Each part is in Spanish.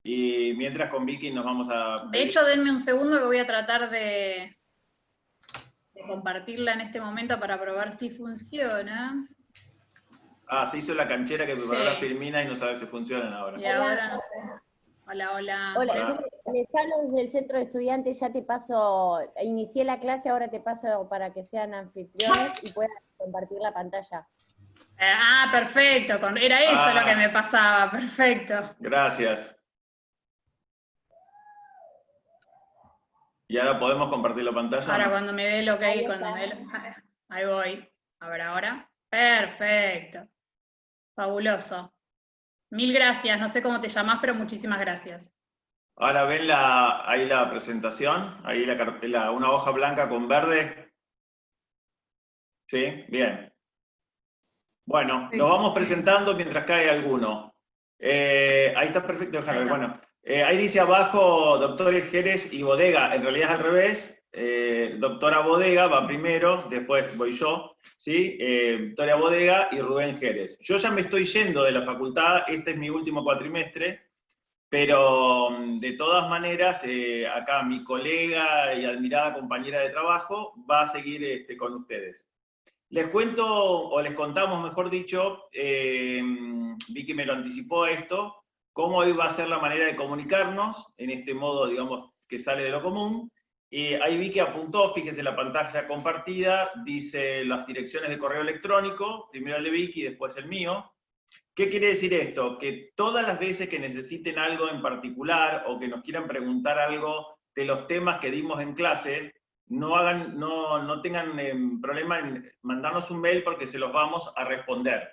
Y mientras con Vicky nos vamos a... De hecho, denme un segundo que voy a tratar de compartirla en este momento para probar si funciona. Ah, se hizo la canchera que preparó Sí. la Filmina y no sabe si funcionan ahora. Y ahora no sé. Hola, hola. Hola, Hola. yo les hablo desde el centro de estudiantes, ya te paso, inicié la clase, ahora te paso para que sean anfitriones y puedan compartir la pantalla. Perfecto, era eso lo que me pasaba, perfecto. Gracias. ¿Y ahora podemos compartir la pantalla? Ahora ¿no? cuando me dé el ok, Ahí cuando está. me dé ahí voy. A ver ahora. Perfecto. Fabuloso. Mil gracias, no sé cómo te llamás, pero muchísimas gracias. Ahora ven ahí la presentación, ahí una hoja blanca con verde. ¿Sí? Bien. Bueno, Sí. nos vamos presentando mientras cae alguno. Ahí está perfecto, déjalo ver. Bueno, ahí dice abajo doctores Jerez y Bodega, en realidad es al revés. Doctora Bodega va primero, después voy yo, ¿sí? Victoria Bodega y Rubén Jerez. Yo ya me estoy yendo de la facultad, este es mi último cuatrimestre, pero de todas maneras, acá mi colega y admirada compañera de trabajo va a seguir con ustedes. Les cuento, o les contamos, mejor dicho, Vicky me lo anticipó esto, cómo iba a ser la manera de comunicarnos, en este modo, digamos, que sale de lo común. Ahí Vicky apuntó, fíjese la pantalla compartida, dice las direcciones de correo electrónico, primero el de Vicky, después el mío. ¿Qué quiere decir esto? Que todas las veces que necesiten algo en particular o que nos quieran preguntar algo de los temas que dimos en clase, no tengan problema en mandarnos un mail porque se los vamos a responder.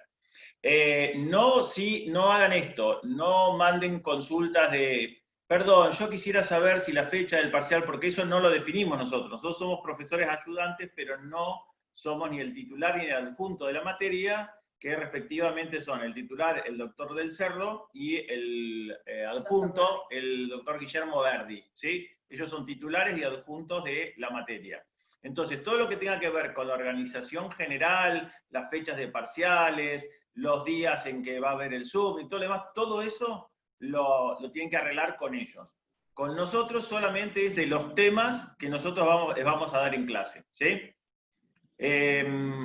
No hagan esto, no manden consultas de, perdón, yo quisiera saber si la fecha del parcial, porque eso no lo definimos nosotros. Nosotros somos profesores ayudantes, pero no somos ni el titular ni el adjunto de la materia, que respectivamente son el titular, el doctor Del Cerro, y el adjunto, el doctor Guillermo Verdi, ¿sí? Ellos son titulares y adjuntos de la materia. Entonces, todo lo que tenga que ver con la organización general, las fechas de parciales, los días en que va a haber el Zoom y todo lo demás, todo eso lo tienen que arreglar con ellos. Con nosotros solamente es de los temas que nosotros les vamos a dar en clase, ¿sí?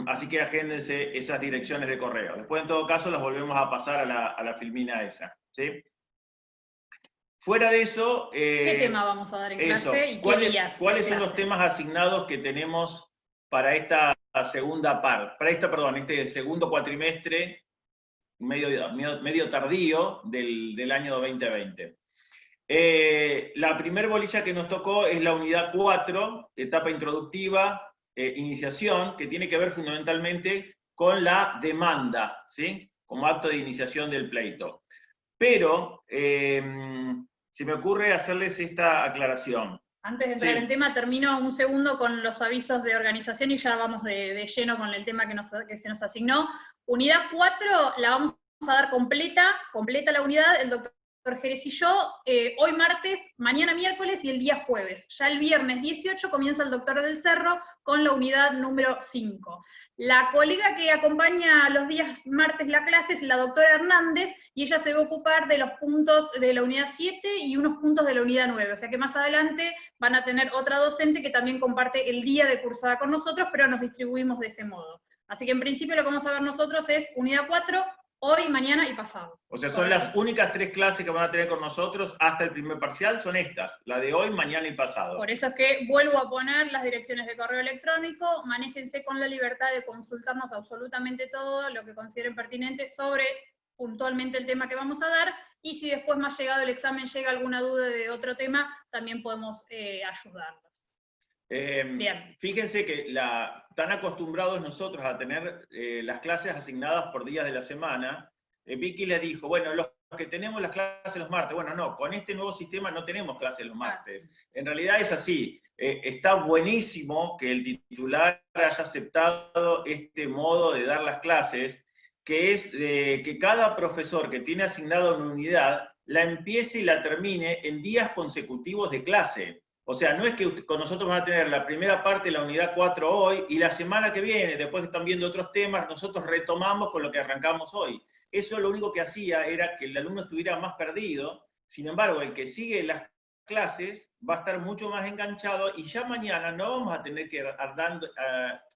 Así que agéndense esas direcciones de correo. Después, en todo caso, las volvemos a pasar a la filmina esa, ¿sí? Fuera de eso... ¿Qué tema vamos a dar en clase y qué días? ¿Cuáles son los temas asignados que tenemos para esta segunda parte, este segundo cuatrimestre medio tardío del año 2020? La primer bolilla que nos tocó es la unidad 4, etapa introductiva, iniciación, que tiene que ver fundamentalmente con la demanda, ¿sí? Como acto de iniciación del pleito. Pero se me ocurre hacerles esta aclaración. Antes de entrar en tema, termino un segundo con los avisos de organización y ya vamos de lleno con el tema que se nos asignó. Unidad 4 la vamos a dar completa la unidad, el doctor Jerez y yo, hoy martes, mañana miércoles y el día jueves. Ya el viernes 18 comienza el doctor Del Cerro con la unidad número 5. La colega que acompaña los días martes la clase es la doctora Hernández, y ella se va a ocupar de los puntos de la unidad 7 y unos puntos de la unidad 9, o sea que más adelante van a tener otra docente que también comparte el día de cursada con nosotros, pero nos distribuimos de ese modo. Así que en principio lo que vamos a ver nosotros es unidad 4, hoy, mañana y pasado. O sea, son las únicas 3 clases que van a tener con nosotros hasta el primer parcial, son estas, la de hoy, mañana y pasado. Por eso es que vuelvo a poner las direcciones de correo electrónico, manéjense con la libertad de consultarnos absolutamente todo lo que consideren pertinente sobre puntualmente el tema que vamos a dar, y si después más llegado el examen llega alguna duda de otro tema, también podemos ayudarlos. Bien. Fíjense que tan acostumbrados nosotros a tener las clases asignadas por días de la semana, Vicky le dijo, bueno, los que tenemos las clases los martes, bueno, no, con este nuevo sistema no tenemos clases los martes. En realidad es así, está buenísimo que el titular haya aceptado este modo de dar las clases, que es que cada profesor que tiene asignado una unidad, la empiece y la termine en días consecutivos de clase. O sea, no es que con nosotros van a tener la primera parte de la unidad 4 hoy, y la semana que viene, después que están viendo otros temas, nosotros retomamos con lo que arrancamos hoy. Eso lo único que hacía era que el alumno estuviera más perdido, Sin embargo, el que sigue las clases va a estar mucho más enganchado y ya mañana no vamos a tener que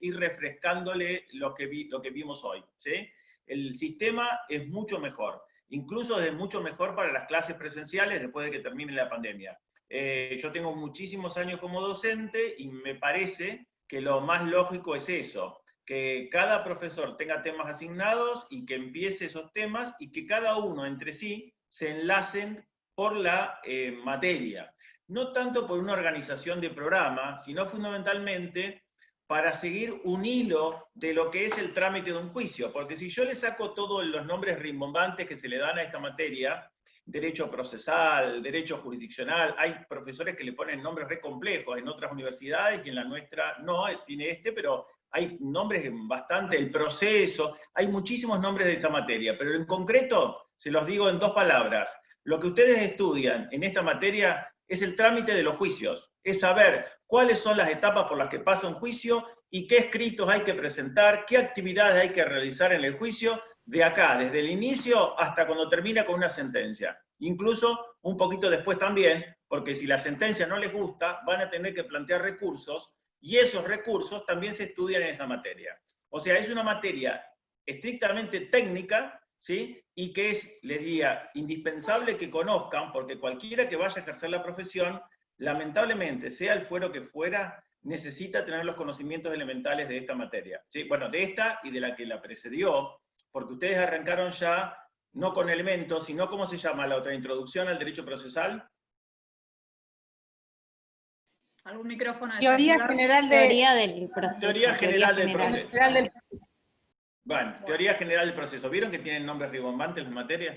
ir refrescándole lo que vimos hoy, ¿sí? El sistema es mucho mejor, incluso es mucho mejor para las clases presenciales después de que termine la pandemia. Yo tengo muchísimos años como docente y me parece que lo más lógico es eso, que cada profesor tenga temas asignados y que empiece esos temas y que cada uno entre sí se enlacen por la materia. No tanto por una organización de programa, sino fundamentalmente para seguir un hilo de lo que es el trámite de un juicio. Porque si yo le saco todos los nombres rimbombantes que se le dan a esta materia, derecho procesal, derecho jurisdiccional, hay profesores que le ponen nombres re complejos en otras universidades y en la nuestra no, tiene pero hay nombres bastante, el proceso, hay muchísimos nombres de esta materia, pero en concreto, se los digo en 2 palabras, lo que ustedes estudian en esta materia es el trámite de los juicios, es saber cuáles son las etapas por las que pasa un juicio y qué escritos hay que presentar, qué actividades hay que realizar en el juicio, de acá, desde el inicio hasta cuando termina con una sentencia. Incluso un poquito después también, porque si la sentencia no les gusta, van a tener que plantear recursos, y esos recursos también se estudian en esa materia. O sea, es una materia estrictamente técnica, ¿sí? Y que es, les diría, indispensable que conozcan, porque cualquiera que vaya a ejercer la profesión, lamentablemente, sea el fuero que fuera, necesita tener los conocimientos elementales de esta materia. ¿Sí? Bueno, de esta y de la que la precedió, porque ustedes arrancaron ya, no con elementos, sino, ¿cómo se llama la otra? Introducción al derecho procesal. ¿Algún micrófono? Teoría general de... Teoría del proceso. Teoría general del proceso. General Bueno, teoría general del proceso. ¿Vieron que tienen nombres rimbombantes las materias?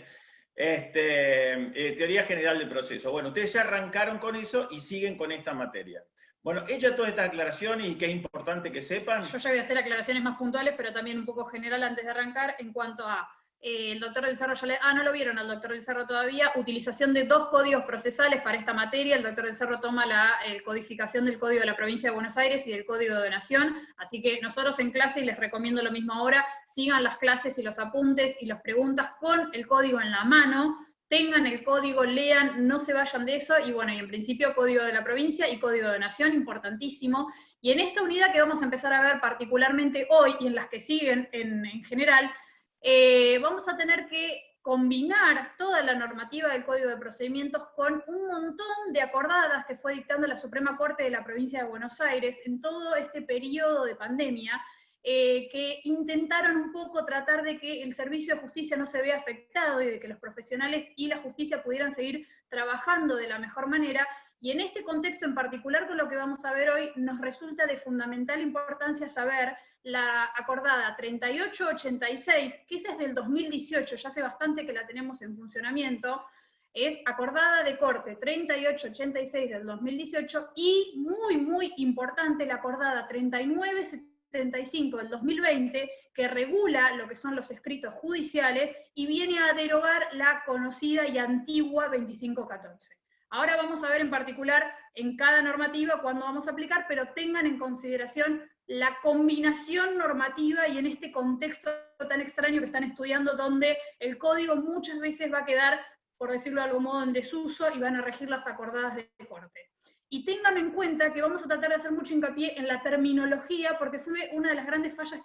Teoría general del proceso. Bueno, ustedes ya arrancaron con eso y siguen con esta materia. Bueno, hecha todas estas aclaraciones y que es importante que sepan. Yo ya voy a hacer aclaraciones más puntuales, pero también un poco general antes de arrancar, en cuanto a el doctor del Cerro, no lo vieron al doctor del Cerro todavía, utilización de 2 códigos procesales para esta materia. El doctor del Cerro toma la codificación del Código de la Provincia de Buenos Aires y del Código de Nación, así que nosotros en clase, y les recomiendo lo mismo ahora, sigan las clases y los apuntes y las preguntas con el código en la mano, tengan el código, lean, no se vayan de eso, y bueno, y en principio Código de la Provincia y Código de Nación, importantísimo. Y en esta unidad que vamos a empezar a ver particularmente hoy, y en las que siguen en general, vamos a tener que combinar toda la normativa del Código de Procedimientos con un montón de acordadas que fue dictando la Suprema Corte de la Provincia de Buenos Aires en todo este periodo de pandemia, que intentaron un poco tratar de que el servicio de justicia no se vea afectado y de que los profesionales y la justicia pudieran seguir trabajando de la mejor manera. Y en este contexto en particular, con lo que vamos a ver hoy, nos resulta de fundamental importancia saber la acordada 3886, que esa es del 2018, ya hace bastante que la tenemos en funcionamiento, es acordada de corte 3886 del 2018, y muy, muy importante la acordada 3975 del 2020, que regula lo que son los escritos judiciales y viene a derogar la conocida y antigua 2514. Ahora vamos a ver en particular en cada normativa cuándo vamos a aplicar, pero tengan en consideración la combinación normativa y en este contexto tan extraño que están estudiando, donde el código muchas veces va a quedar, por decirlo de algún modo, en desuso y van a regir las acordadas de corte. Y tengan en cuenta que vamos a tratar de hacer mucho hincapié en la terminología, porque fue una de las grandes fallas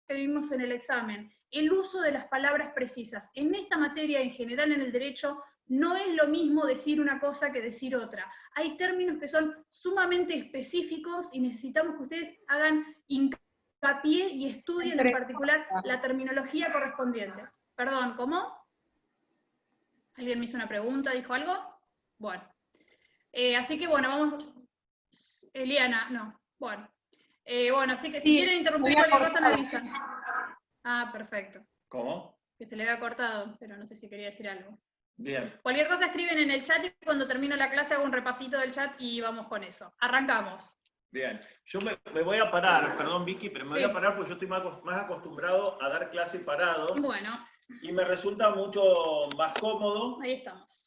que vimos en el examen, el uso de las palabras precisas. En esta materia, en general en el derecho, no es lo mismo decir una cosa que decir otra. Hay términos que son sumamente específicos y necesitamos que ustedes hagan hincapié y estudien en particular la terminología correspondiente. Perdón, ¿cómo? ¿Alguien me hizo una pregunta? ¿Dijo algo? Bueno. Así que bueno, vamos... Eliana, no. Bueno. Bueno, así que si quieren interrumpir cualquier cosa, me avisan. Ah, perfecto. ¿Cómo? Que se le había cortado, pero no sé si quería decir algo. Bien. Cualquier cosa escriben en el chat y cuando termino la clase hago un repasito del chat y vamos con eso. Arrancamos. Bien. Yo me voy a parar, perdón Vicky, pero me voy a parar porque yo estoy más acostumbrado a dar clase parado. Bueno. Y me resulta mucho más cómodo. Ahí estamos.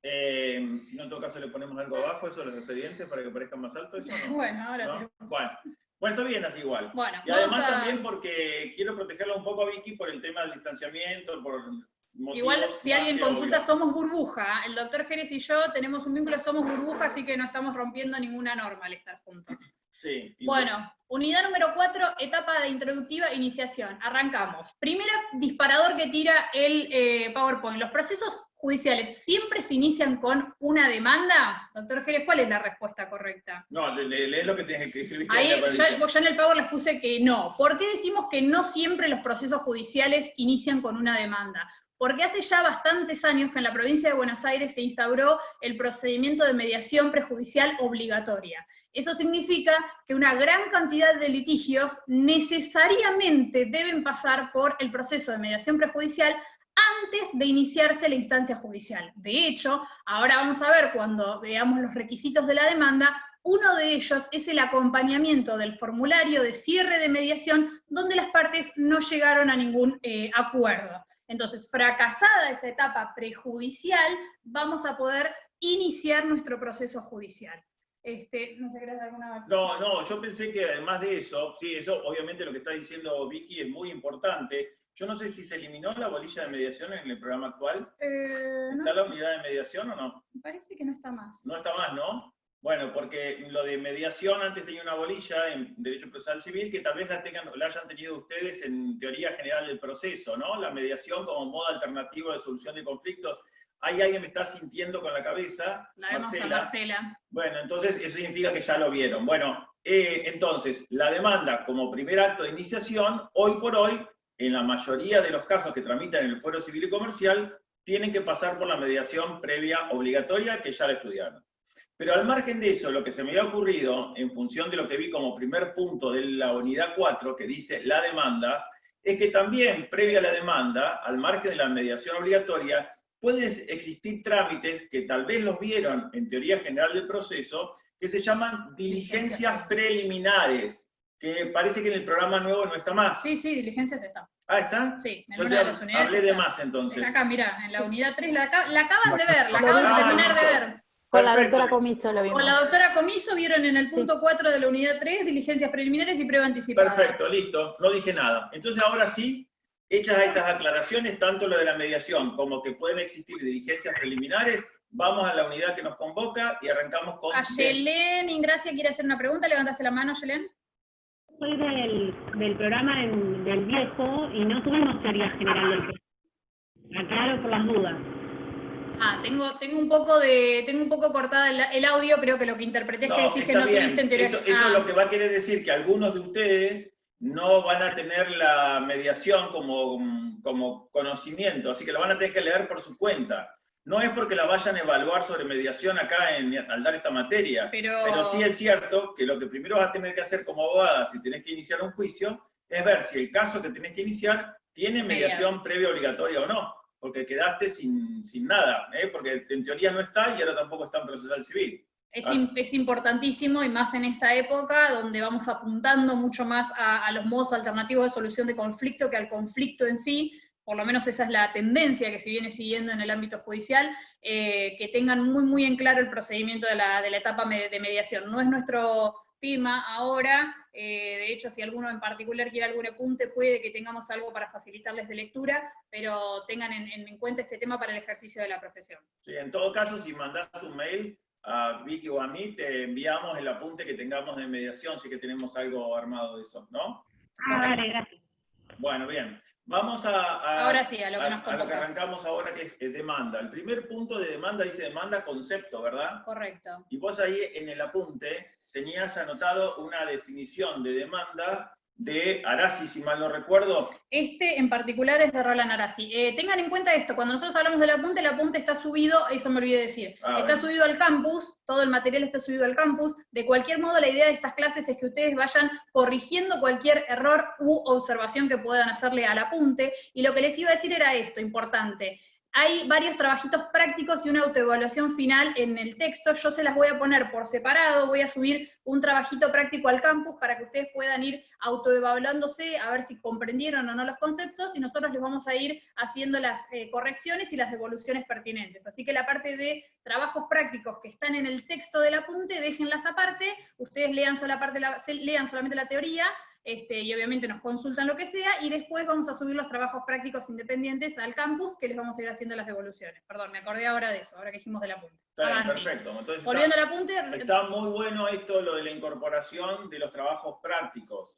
Si no, en todo caso le ponemos algo abajo, eso, los expedientes, para que parezcan más altos, ¿eso no? Bueno, ahora ¿no? Bueno, está bien así igual. Bueno, y además también porque quiero protegerla un poco a Vicky por el tema del distanciamiento, por Igual, si más alguien que consulta, obvios. somos burbuja. El doctor Jerez y yo tenemos un vínculo, somos burbuja, así que no estamos rompiendo ninguna norma al estar juntos. Sí. Bueno, unidad número 4, etapa de introductiva, iniciación. Arrancamos. Primer disparador que tira el PowerPoint. ¿Los procesos judiciales siempre se inician con una demanda? Doctor Jerez, ¿cuál es la respuesta correcta? No, lees lo que tienes que escribir. Ahí yo en el Power les puse que no. ¿Por qué decimos que no siempre los procesos judiciales inician con una demanda? Porque hace ya bastantes años que en la provincia de Buenos Aires se instauró el procedimiento de mediación prejudicial obligatoria. Eso significa que una gran cantidad de litigios necesariamente deben pasar por el proceso de mediación prejudicial antes de iniciarse la instancia judicial. De hecho, ahora vamos a ver cuando veamos los requisitos de la demanda, uno de ellos es el acompañamiento del formulario de cierre de mediación donde las partes no llegaron a ningún acuerdo. Entonces, fracasada esa etapa prejudicial, vamos a poder iniciar nuestro proceso judicial. No sé, ¿querés alguna? No, yo pensé que además de eso, sí, eso obviamente lo que está diciendo Vicky es muy importante. Yo no sé si se eliminó la bolilla de mediación en el programa actual. ¿Está la unidad de mediación o no? Me parece que no está más. No está más, ¿no? Bueno, porque lo de mediación antes tenía una bolilla en Derecho Procesal Civil que tal vez la hayan tenido ustedes en Teoría General del Proceso, ¿no? La mediación como modo alternativo de solución de conflictos. Hay alguien que me está sintiendo con la cabeza. La vemos a Marcela. Bueno, entonces eso significa que ya lo vieron. Bueno, entonces, la demanda como primer acto de iniciación, hoy por hoy, en la mayoría de los casos que tramitan en el Fuero Civil y Comercial, tienen que pasar por la mediación previa obligatoria que ya la estudiaron. Pero al margen de eso, lo que se me había ocurrido, en función de lo que vi como primer punto de la unidad 4, que dice la demanda, es que también, previa a la demanda, al margen de la mediación obligatoria, pueden existir trámites que tal vez los vieron en Teoría General del Proceso, que se llaman diligencias preliminares, que parece que en el programa nuevo no está más. Sí, diligencias está. Ah, ¿está? Sí, en entonces, una de las unidades hablé de está. más entonces. Acá, mirá, en la unidad 3, la acaban de ver, la acaban de terminar de ver. Con la Perfecto. doctora Comiso lo vimos. Con la doctora Comiso vieron en el punto 4 de la unidad 3, diligencias preliminares y prueba anticipada. Perfecto, listo, no dije nada. Entonces ahora sí, hechas estas aclaraciones, tanto lo de la mediación como que pueden existir diligencias preliminares, vamos a la unidad que nos convoca y arrancamos con... A Yelén Ingracia quiere hacer una pregunta, levantaste la mano, Yelén. Soy del programa del viejo y no tuvimos teoría general del proceso. Aclaro por las dudas. Tengo un poco cortada el audio, creo que lo que interpreté es que decís que no tuviste en teoría. Eso es lo que va a querer decir que algunos de ustedes no van a tener la mediación como conocimiento, así que lo van a tener que leer por su cuenta. No es porque la vayan a evaluar sobre mediación acá al dar esta materia, pero sí es cierto que lo que primero vas a tener que hacer como abogada, si tenés que iniciar un juicio, es ver si el caso que tenés que iniciar tiene mediación previa obligatoria o no, porque quedaste sin nada, porque en teoría no está y ahora tampoco está en procesal civil. Es importantísimo, y más en esta época, donde vamos apuntando mucho más a los modos alternativos de solución de conflicto que al conflicto en sí. Por lo menos esa es la tendencia que se viene siguiendo en el ámbito judicial, que tengan muy en claro el procedimiento de la etapa de mediación. No es nuestro tema ahora, de hecho, si alguno en particular quiere algún apunte, puede que tengamos algo para facilitarles de lectura, pero tengan en cuenta este tema para el ejercicio de la profesión. Sí, en todo caso, si mandás un mail a Vicky o a mí, te enviamos el apunte que tengamos de mediación, si que tenemos algo armado de eso, ¿no? Vale, gracias. Bueno, bien. Vamos ahora sí, a lo que nos convoca. A lo que arrancamos ahora, que es demanda. El primer punto de demanda dice demanda concepto, ¿verdad? Correcto. Y vos ahí en el apunte tenías anotado una definición de demanda de Arasi, si mal no recuerdo. Este en particular es de Roland Arasi. Tengan en cuenta esto, cuando nosotros hablamos del apunte, el apunte está subido, eso me olvidé decir, está subido al campus, todo el material está subido al campus. De cualquier modo, la idea de estas clases es que ustedes vayan corrigiendo cualquier error u observación que puedan hacerle al apunte, y lo que les iba a decir era esto, importante. Hay varios trabajitos prácticos y una autoevaluación final en el texto. Yo se las voy a poner por separado, voy a subir un trabajito práctico al campus para que ustedes puedan ir autoevaluándose, a ver si comprendieron o no los conceptos, y nosotros les vamos a ir haciendo las correcciones y las devoluciones pertinentes. Así que la parte de trabajos prácticos que están en el texto del apunte, déjenlas aparte, ustedes lean solamente la teoría, y obviamente nos consultan lo que sea, y después vamos a subir los trabajos prácticos independientes al campus, que les vamos a ir haciendo las devoluciones. Perdón, me acordé ahora de eso, ahora que dijimos del apunte. Está bien, Avanti. perfecto. Entonces Volviendo al apunte... está muy bueno esto, lo de la incorporación de los trabajos prácticos.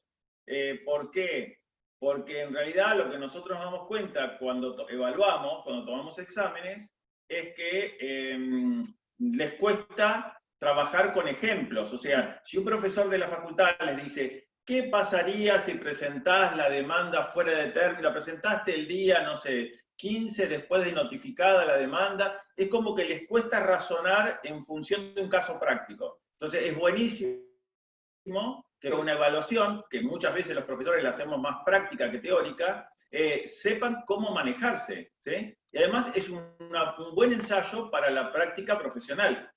¿Por qué? Porque en realidad lo que nosotros nos damos cuenta cuando evaluamos, cuando tomamos exámenes, es que les cuesta trabajar con ejemplos. O sea, si un profesor de la facultad les dice, ¿qué pasaría si presentás la demanda fuera de término? La presentaste el día, no sé, 15 después de notificada la demanda, es como que les cuesta razonar en función de un caso práctico. Entonces es buenísimo que una evaluación, que muchas veces los profesores la hacemos más práctica que teórica, sepan cómo manejarse, ¿sí? Y además es un buen ensayo para la práctica profesional.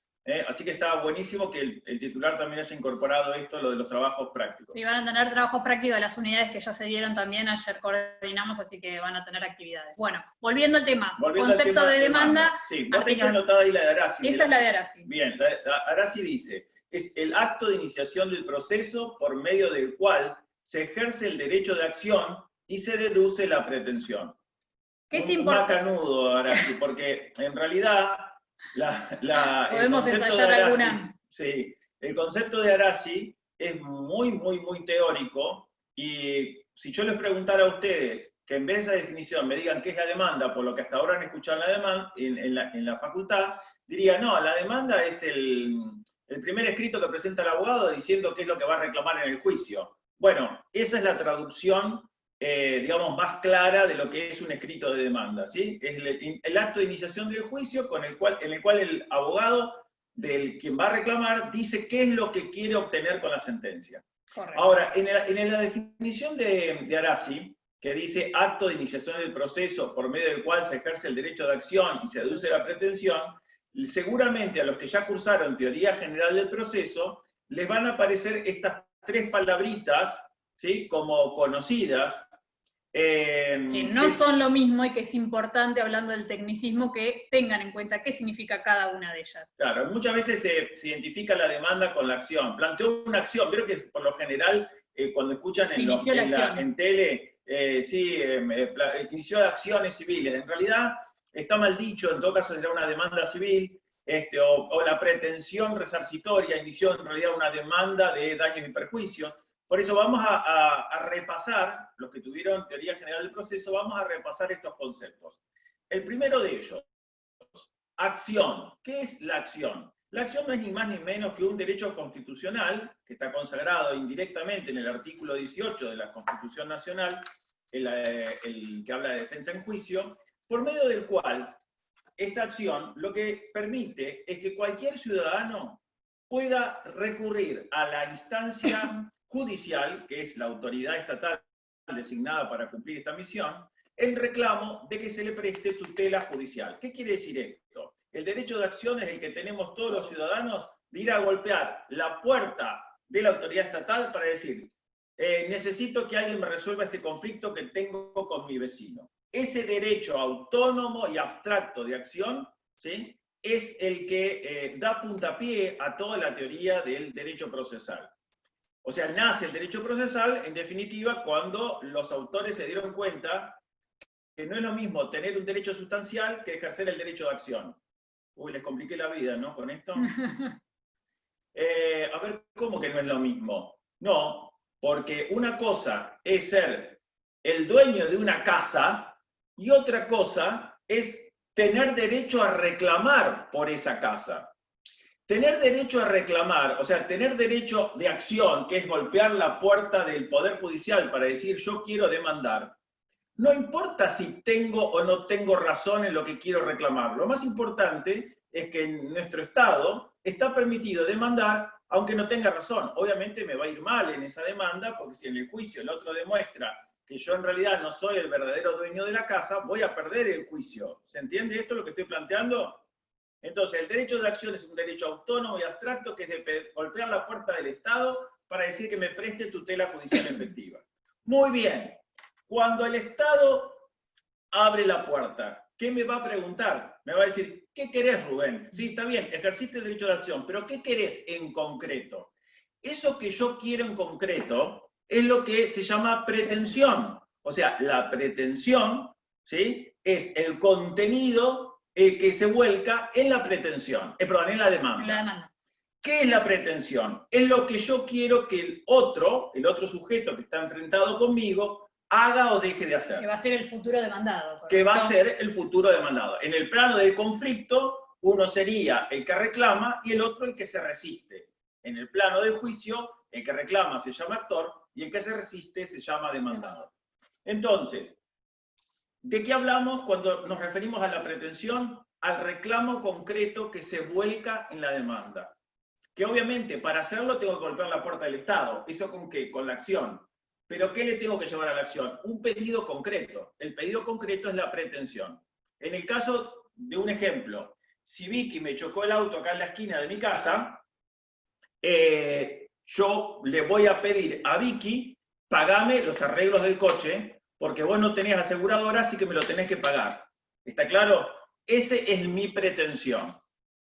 Así que estaba buenísimo que el titular también haya incorporado esto, lo de los trabajos prácticos. Sí, van a tener trabajos prácticos de las unidades que ya se dieron también, ayer coordinamos, así que van a tener actividades. Bueno, volviendo al tema, concepto de demanda. Sí, vos tenías anotada ahí la de Arasi. Esa es la de Arasi. Bien, Arasi dice, es el acto de iniciación del proceso por medio del cual se ejerce el derecho de acción y se deduce la pretensión. ¿Qué es un importante? macanudo, Arasi, porque en realidad podemos ensayar alguna. Sí, el concepto de Arasi es muy, muy, muy teórico, y si yo les preguntara a ustedes que en vez de esa definición me digan qué es la demanda, por lo que hasta ahora han escuchado la demanda, en la facultad, diría, no, la demanda es el primer escrito que presenta el abogado diciendo qué es lo que va a reclamar en el juicio. Bueno, esa es la traducción, digamos, más clara de lo que es un escrito de demanda, ¿sí? Es el acto de iniciación del juicio en el cual el abogado del quien va a reclamar dice qué es lo que quiere obtener con la sentencia. Correcto. Ahora, en la definición de Arasi, que dice acto de iniciación del proceso por medio del cual se ejerce el derecho de acción y se deduce la pretensión, seguramente a los que ya cursaron teoría general del proceso, les van a aparecer estas tres palabritas, ¿sí? Como conocidas. Que no son lo mismo, y que es importante, hablando del tecnicismo, que tengan en cuenta qué significa cada una de ellas. Claro, muchas veces se identifica la demanda con la acción. Planteó una acción, creo que por lo general, cuando escuchan en tele, inició acciones civiles. En realidad está mal dicho, en todo caso será una demanda civil, o la pretensión resarcitoria inició en realidad una demanda de daños y perjuicios. Por eso vamos a repasar, los que tuvieron teoría general del proceso, vamos a repasar estos conceptos. El primero de ellos, acción. ¿Qué es la acción? La acción no es ni más ni menos que un derecho constitucional, que está consagrado indirectamente en el artículo 18 de la Constitución Nacional, el que habla de defensa en juicio, por medio del cual esta acción lo que permite es que cualquier ciudadano pueda recurrir a la instancia judicial, que es la autoridad estatal designada para cumplir esta misión, en reclamo de que se le preste tutela judicial. ¿Qué quiere decir esto? El derecho de acción es el que tenemos todos los ciudadanos de ir a golpear la puerta de la autoridad estatal para decir, necesito que alguien me resuelva este conflicto que tengo con mi vecino. Ese derecho autónomo y abstracto de acción, ¿sí?, es el que da puntapié a toda la teoría del derecho procesal. O sea, nace el derecho procesal, en definitiva, cuando los autores se dieron cuenta que no es lo mismo tener un derecho sustancial que ejercer el derecho de acción. Uy, les compliqué la vida, ¿no? Con esto. A ver, ¿cómo que no es lo mismo? No, porque una cosa es ser el dueño de una casa y otra cosa es tener derecho a reclamar por esa casa. Tener derecho a reclamar, o sea, tener derecho de acción, que es golpear la puerta del Poder Judicial para decir yo quiero demandar, no importa si tengo o no tengo razón en lo que quiero reclamar. Lo más importante es que en nuestro Estado está permitido demandar aunque no tenga razón. Obviamente me va a ir mal en esa demanda, porque si en el juicio el otro demuestra que yo en realidad no soy el verdadero dueño de la casa, voy a perder el juicio. ¿Se entiende esto lo que estoy planteando? Entonces, el derecho de acción es un derecho autónomo y abstracto que es de golpear la puerta del Estado para decir que me preste tutela judicial efectiva. Muy bien. Cuando el Estado abre la puerta, ¿qué me va a preguntar? Me va a decir, ¿qué querés, Rubén? Sí, está bien, ejerciste el derecho de acción, pero ¿qué querés en concreto? Eso que yo quiero en concreto es lo que se llama pretensión. O sea, la pretensión, ¿sí?, es el contenido que se vuelca en la pretensión, perdón, en la demanda. En la demanda. ¿Qué es la pretensión? Es lo que yo quiero que el otro sujeto que está enfrentado conmigo, haga o deje de hacer. Que va a ser el futuro demandado. ¿Correcto? Que va a ser el futuro demandado. En el plano del conflicto, uno sería el que reclama y el otro el que se resiste. En el plano del juicio, el que reclama se llama actor y el que se resiste se llama demandado. Entonces, ¿de qué hablamos cuando nos referimos a la pretensión? Al reclamo concreto que se vuelca en la demanda. Que obviamente para hacerlo tengo que golpear la puerta del Estado. ¿Eso con qué? Con la acción. ¿Pero qué le tengo que llevar a la acción? Un pedido concreto. El pedido concreto es la pretensión. En el caso de un ejemplo, si Vicky me chocó el auto acá en la esquina de mi casa, yo le voy a pedir a Vicky, pagame los arreglos del coche, porque vos no tenés aseguradora, así que me lo tenés que pagar. ¿Está claro? Esa es mi pretensión.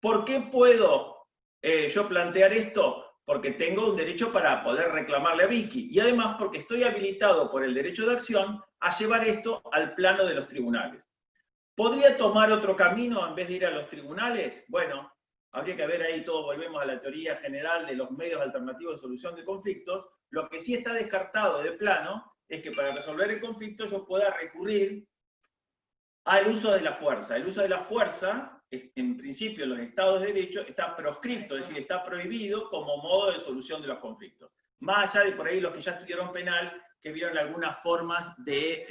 ¿Por qué puedo yo plantear esto? Porque tengo un derecho para poder reclamarle a Vicky, y además porque estoy habilitado por el derecho de acción a llevar esto al plano de los tribunales. ¿Podría tomar otro camino en vez de ir a los tribunales? Bueno, habría que ver ahí todo, volvemos a la teoría general de los medios alternativos de solución de conflictos. Lo que sí está descartado de plano es que para resolver el conflicto yo pueda recurrir al uso de la fuerza. El uso de la fuerza, en principio, en los estados de derecho, está proscripto, es decir, está prohibido como modo de solución de los conflictos. Más allá de por ahí los que ya estudiaron penal, que vieron algunas formas de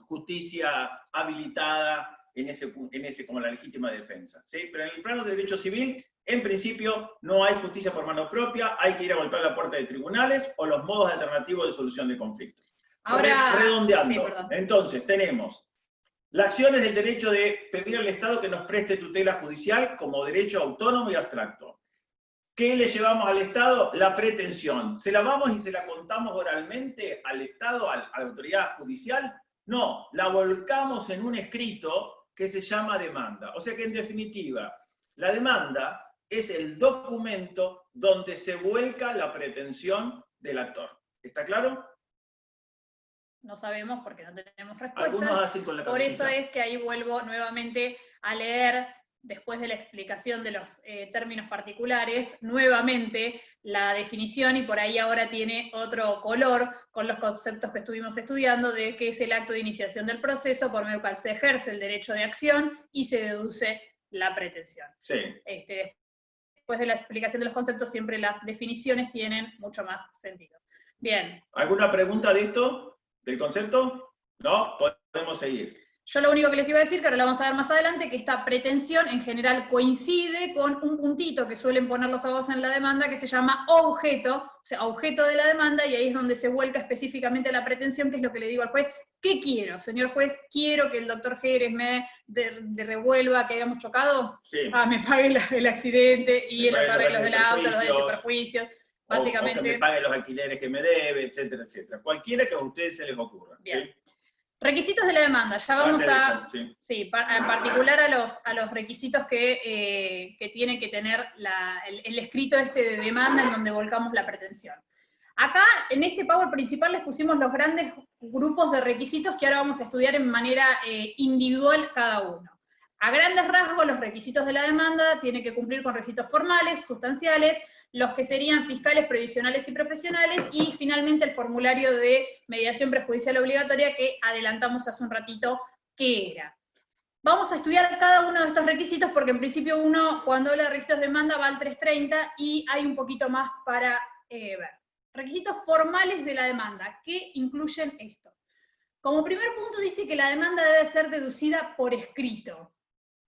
justicia habilitada en ese como la legítima defensa, ¿sí? Pero en el plano de derecho civil, en principio, no hay justicia por mano propia, hay que ir a golpear la puerta de tribunales o los modos alternativos de solución de conflictos. Ahora, redondeando, sí, entonces tenemos la acción es del derecho de pedir al Estado que nos preste tutela judicial como derecho autónomo y abstracto. ¿Qué le llevamos al Estado? La pretensión. ¿Se la vamos y se la contamos oralmente al Estado, a la autoridad judicial? No, la volcamos en un escrito que se llama demanda. O sea que en definitiva, la demanda es el documento donde se vuelca la pretensión del actor. ¿Está claro? No sabemos porque no tenemos respuesta. Algunos hacen con la Por cabecita. eso es que ahí vuelvo nuevamente a leer, después de la explicación de los términos particulares, nuevamente la definición, y por ahí ahora tiene otro color con los conceptos que estuvimos estudiando, de qué es el acto de iniciación del proceso, por medio del cual se ejerce el derecho de acción y se deduce la pretensión. Sí. Después de la explicación de los conceptos, siempre las definiciones tienen mucho más sentido. Bien. ¿Alguna pregunta de esto? ¿Del concepto? ¿No? Podemos seguir. Yo lo único que les iba a decir, que ahora lo vamos a ver más adelante, que esta pretensión en general coincide con un puntito que suelen poner los abogados en la demanda, que se llama objeto, o sea, objeto de la demanda, y ahí es donde se vuelca específicamente la pretensión, que es lo que le digo al juez. ¿Qué quiero, señor juez? Quiero que el doctor Jerez me revuelva, que hayamos chocado, sí, me pague el accidente y los arreglos del auto, los daños y perjuicios. Básicamente, o que me pague los alquileres que me debe, etcétera, etcétera. Cualquiera que a ustedes se les ocurra. Bien. ¿Sí? Requisitos de la demanda. Ya vamos sí, en particular a los requisitos que tiene que tener el escrito de demanda en donde volcamos la pretensión. Acá, en este Power principal, les pusimos los grandes grupos de requisitos que ahora vamos a estudiar en manera individual cada uno. A grandes rasgos, los requisitos de la demanda tienen que cumplir con requisitos formales, sustanciales, los que serían fiscales, previsionales y profesionales, y finalmente el formulario de mediación prejudicial obligatoria que adelantamos hace un ratito qué era. Vamos a estudiar cada uno de estos requisitos porque en principio uno, cuando habla de requisitos de demanda, va al 330 y hay un poquito más para ver. Requisitos formales de la demanda, ¿qué incluyen esto? Como primer punto dice que la demanda debe ser deducida por escrito.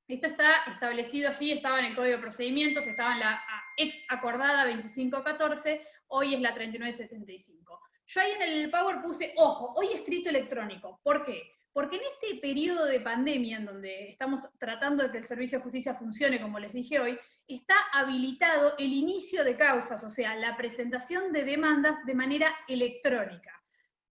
Esto está establecido así, estaba en el Código de Procedimientos, estaba en la ex acordada 2514, hoy es la 3975. Yo ahí en el Power puse, ojo, hoy escrito electrónico. ¿Por qué? Porque en este periodo de pandemia, en donde estamos tratando de que el servicio de justicia funcione, como les dije hoy, está habilitado el inicio de causas, o sea, la presentación de demandas de manera electrónica.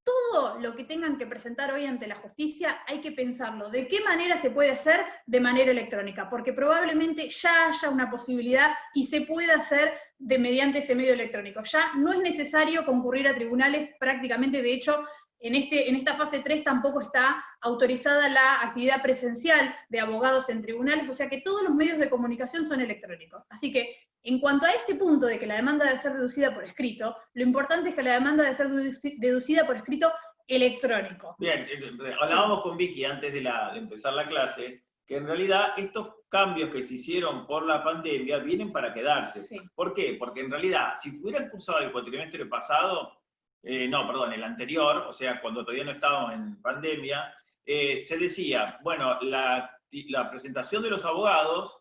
Todo todo lo que tengan que presentar hoy ante la justicia hay que pensarlo de qué manera se puede hacer de manera electrónica, porque probablemente ya haya una posibilidad y se pueda hacer mediante ese medio electrónico. Ya no es necesario concurrir a tribunales prácticamente, de hecho, en esta fase 3 tampoco está autorizada la actividad presencial de abogados en tribunales, o sea que todos los medios de comunicación son electrónicos. Así que, en cuanto a este punto de que la demanda debe ser deducida por escrito, lo importante es que la demanda debe ser deducida por escrito electrónico. Bien, hablábamos con Vicky antes de empezar la clase, que en realidad estos cambios que se hicieron por la pandemia vienen para quedarse. Sí. ¿Por qué? Porque en realidad, si hubieran cursado el cuatrimestre pasado, el anterior, o sea, cuando todavía no estábamos en pandemia, se decía, bueno, la presentación de los abogados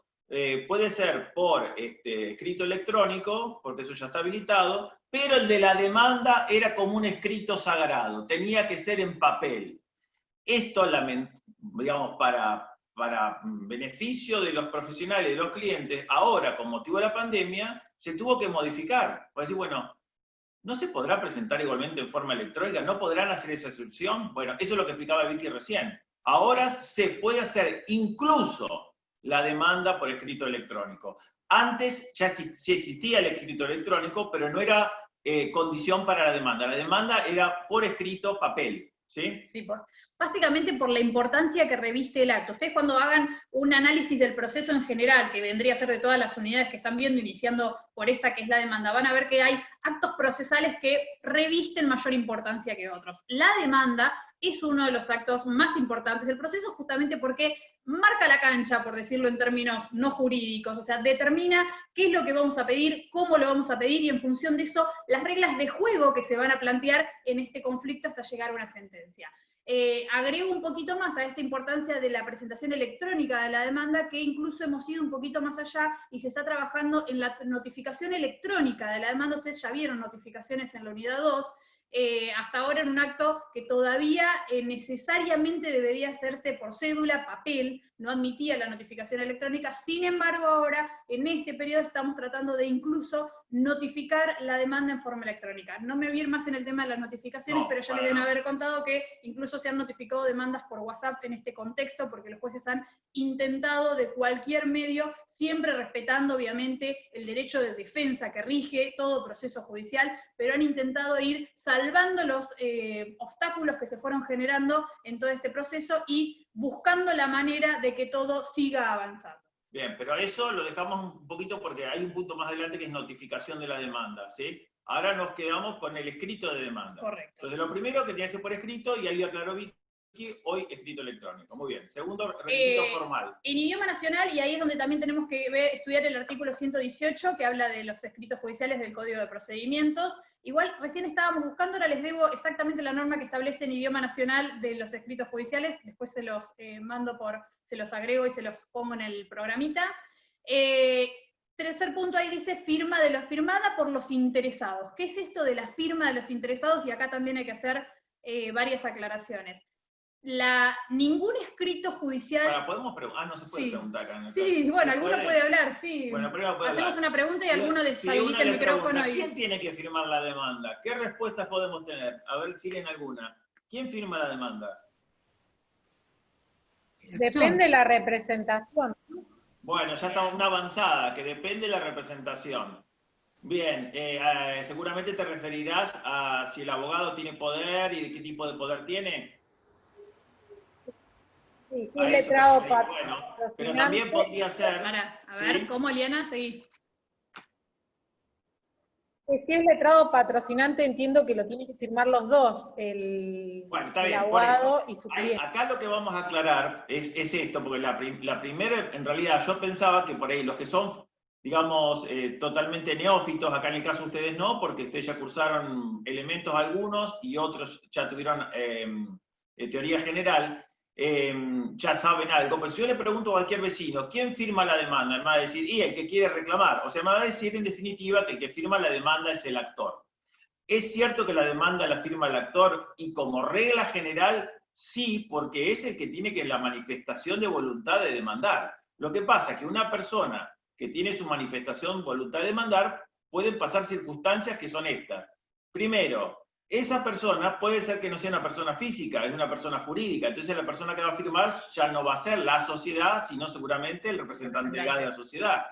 puede ser por escrito electrónico, porque eso ya está habilitado, pero el de la demanda era como un escrito sagrado, tenía que ser en papel. Esto, digamos, para beneficio de los profesionales y de los clientes, ahora, con motivo de la pandemia, se tuvo que modificar. Para decir, bueno, ¿no se podrá presentar igualmente en forma electrónica? ¿No podrán hacer esa excepción? Bueno, eso es lo que explicaba Vicky recién. Ahora se puede hacer incluso la demanda por escrito electrónico. Antes ya sí existía el escrito electrónico, pero no era condición para la demanda. La demanda era por escrito, papel. ¿Sí? Sí, básicamente por la importancia que reviste el acto. Ustedes cuando hagan un análisis del proceso en general, que vendría a ser de todas las unidades que están viendo, iniciando por esta que es la demanda, van a ver que hay actos procesales que revisten mayor importancia que otros. La demanda es uno de los actos más importantes del proceso, justamente porque marca la cancha, por decirlo en términos no jurídicos, o sea, determina qué es lo que vamos a pedir, cómo lo vamos a pedir, y en función de eso, las reglas de juego que se van a plantear en este conflicto hasta llegar a una sentencia. Agrego un poquito más a esta importancia de la presentación electrónica de la demanda, que incluso hemos ido un poquito más allá y se está trabajando en la notificación electrónica de la demanda. Ustedes ya vieron notificaciones en la unidad 2, hasta ahora en un acto que todavía necesariamente debería hacerse por cédula, papel, no admitía la notificación electrónica. Sin embargo, ahora, en este periodo, estamos tratando de incluso notificar la demanda en forma electrónica. No me voy a ir más en el tema de las notificaciones, pero ya les deben haber contado que incluso se han notificado demandas por WhatsApp en este contexto, porque los jueces han intentado de cualquier medio, siempre respetando obviamente el derecho de defensa que rige todo proceso judicial, pero han intentado ir salvando los obstáculos que se fueron generando en todo este proceso y buscando la manera de que todo siga avanzando. Bien, pero eso lo dejamos un poquito porque hay un punto más adelante que es notificación de la demanda, ¿sí? Ahora nos quedamos con el escrito de demanda. Correcto. Entonces lo primero que tiene que ser por escrito, y ahí aclaró Vicky, hoy escrito electrónico. Muy bien. Segundo requisito formal. En idioma nacional, y ahí es donde también tenemos que estudiar el artículo 118, que habla de los escritos judiciales del Código de Procedimientos. Igual, recién estábamos buscando, ahora les debo exactamente la norma que establece en idioma nacional de los escritos judiciales, después se los se los agrego y se los pongo en el programita. Tercer punto, ahí dice firmada por los interesados. ¿Qué es esto de la firma de los interesados? Y acá también hay que hacer varias aclaraciones. Ningún escrito judicial... ¿Podemos preguntar? No se puede preguntar acá en el Sí, caso. bueno, alguno puede hablar, sí. Bueno, pero puede Hacemos hablar. una pregunta y alguno deshabilita el micrófono. Pregunta, ¿quién tiene que firmar la demanda? ¿Qué respuestas podemos tener? A ver, ¿tienen alguna? ¿Quién firma la demanda? Depende de la representación. Bueno, ya estamos en una avanzada, que depende de la representación. Bien, seguramente te referirás a si el abogado tiene poder y de qué tipo de poder tiene. Sí, sí, letrado bueno, pero también podría ser... A ver, ¿sí? ¿Cómo, Eliana? Seguí. Si es letrado patrocinante, entiendo que lo tienen que firmar los dos, el abogado y su cliente. Acá lo que vamos a aclarar es esto, porque la primera, en realidad, yo pensaba que por ahí los que son, digamos, totalmente neófitos, acá en el caso ustedes no, porque ustedes ya cursaron elementos algunos y otros ya tuvieron teoría general, ya saben algo, pero si yo le pregunto a cualquier vecino, ¿quién firma la demanda? Me va a decir, y el que quiere reclamar. O sea, me va a decir en definitiva que el que firma la demanda es el actor. ¿Es cierto que la demanda la firma el actor? Y como regla general, sí, porque es el que tiene la manifestación de voluntad de demandar. Lo que pasa es que una persona que tiene su manifestación voluntad de demandar, pueden pasar circunstancias que son estas. Primero, esa persona puede ser que no sea una persona física, es una persona jurídica, entonces la persona que va a firmar ya no va a ser la sociedad, sino seguramente el representante legal de la sociedad.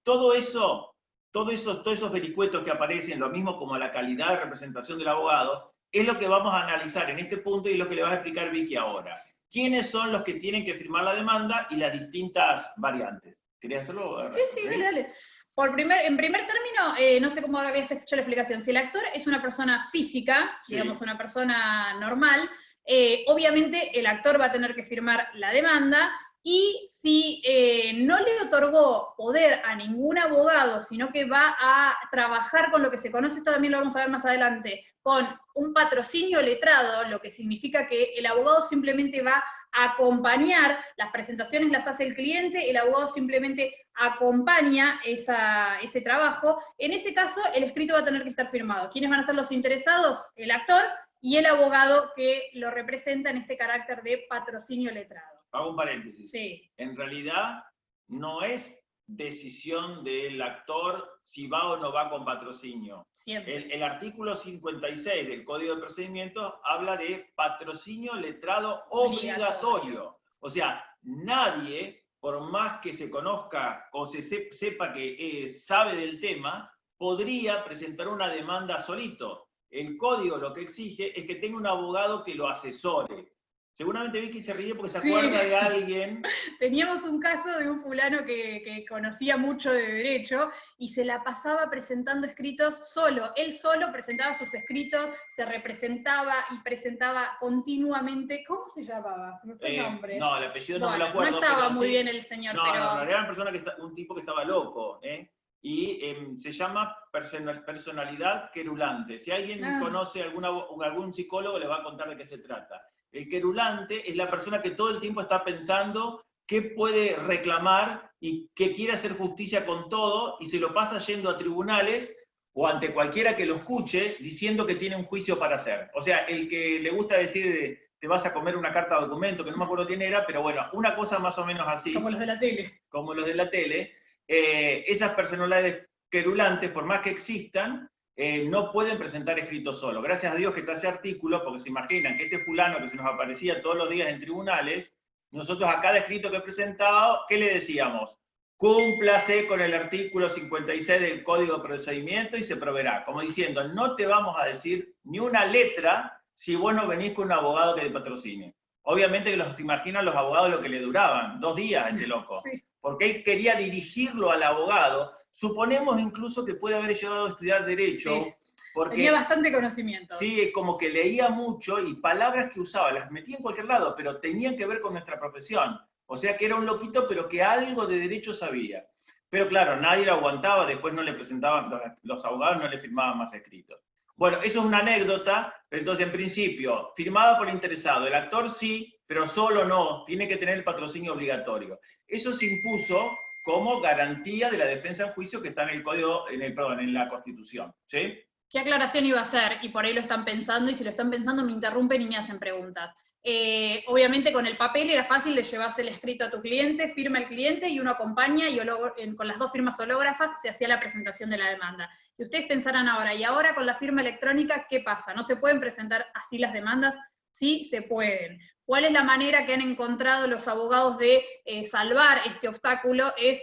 Todos esos vericuetos que aparecen, lo mismo como la calidad de representación del abogado, es lo que vamos a analizar en este punto y es lo que le va a explicar Vicky ahora. ¿Quiénes son los que tienen que firmar la demanda y las distintas variantes? ¿Querías hacerlo? Sí, dale. En primer término, no sé cómo habías hecho la explicación. Si el actor es una persona física, digamos una persona normal, obviamente el actor va a tener que firmar la demanda, y si no le otorgó poder a ningún abogado, sino que va a trabajar con lo que se conoce, esto también lo vamos a ver más adelante, con un patrocinio letrado, lo que significa que el abogado simplemente va a acompañar, las presentaciones las hace el cliente, el abogado simplemente acompaña ese trabajo. En ese caso, el escrito va a tener que estar firmado. ¿Quiénes van a ser los interesados? El actor y el abogado que lo representa en este carácter de patrocinio letrado. Hago un paréntesis. Sí. En realidad, no es decisión del actor si va o no va con patrocinio. Siempre. El artículo 56 del Código de Procedimientos habla de patrocinio letrado obligatorio. O sea, nadie, por más que se conozca o sepa que sabe del tema, podría presentar una demanda solito. El código lo que exige es que tenga un abogado que lo asesore. Seguramente Vicky se ríe porque se acuerda de alguien. Teníamos un caso de un fulano que conocía mucho de derecho y se la pasaba presentando escritos solo. Él solo presentaba sus escritos, se representaba y presentaba continuamente. ¿Cómo se llamaba? Se me fue el nombre. No, el apellido no me lo acuerdo. No estaba muy bien el señor, pero... No, era un tipo que estaba loco, y se llama personalidad querulante. Si alguien conoce algún psicólogo, le va a contar de qué se trata. El querulante es la persona que todo el tiempo está pensando qué puede reclamar y que quiere hacer justicia con todo, y se lo pasa yendo a tribunales o ante cualquiera que lo escuche diciendo que tiene un juicio para hacer. O sea, el que le gusta decir te vas a comer una carta de documento, que no me acuerdo quién era, pero bueno, una cosa más o menos así. Como los de la tele. Como los de la tele. Esas personalidades querulantes, por más que existan, no pueden presentar escritos solo. Gracias a Dios que está ese artículo, porque se imaginan que este fulano que se nos aparecía todos los días en tribunales, nosotros a cada escrito que he presentado, ¿qué le decíamos? Cúmplase con el artículo 56 del Código de Procedimiento y se proveerá. Como diciendo, no te vamos a decir ni una letra si vos no venís con un abogado que te patrocine. Obviamente que te imaginan los abogados lo que le duraban, 2 días este loco. Sí. Porque él quería dirigirlo al abogado. Suponemos incluso que puede haber llegado a estudiar Derecho. Sí. Porque, tenía bastante conocimiento. Sí, como que leía mucho y palabras que usaba, las metía en cualquier lado, pero tenían que ver con nuestra profesión. O sea que era un loquito, pero que algo de derecho sabía. Pero claro, nadie lo aguantaba, después no le presentaban, los abogados no le firmaban más escritos. Bueno, eso es una anécdota, pero entonces en principio, firmado por el interesado, el actor sí, pero solo no, tiene que tener el patrocinio obligatorio. Eso se impuso como garantía de la defensa en juicio que está en el Código, en la Constitución, ¿sí? ¿Qué aclaración iba a hacer? Y por ahí lo están pensando, y si lo están pensando me interrumpen y me hacen preguntas. Obviamente con el papel era fácil, le llevas el escrito a tu cliente, firma el cliente y uno acompaña, y con las 2 firmas hológrafas se hacía la presentación de la demanda. Y ustedes pensarán ahora, ¿y ahora con la firma electrónica qué pasa? ¿No se pueden presentar así las demandas? Sí, se pueden. ¿Cuál es la manera que han encontrado los abogados de salvar este obstáculo? Es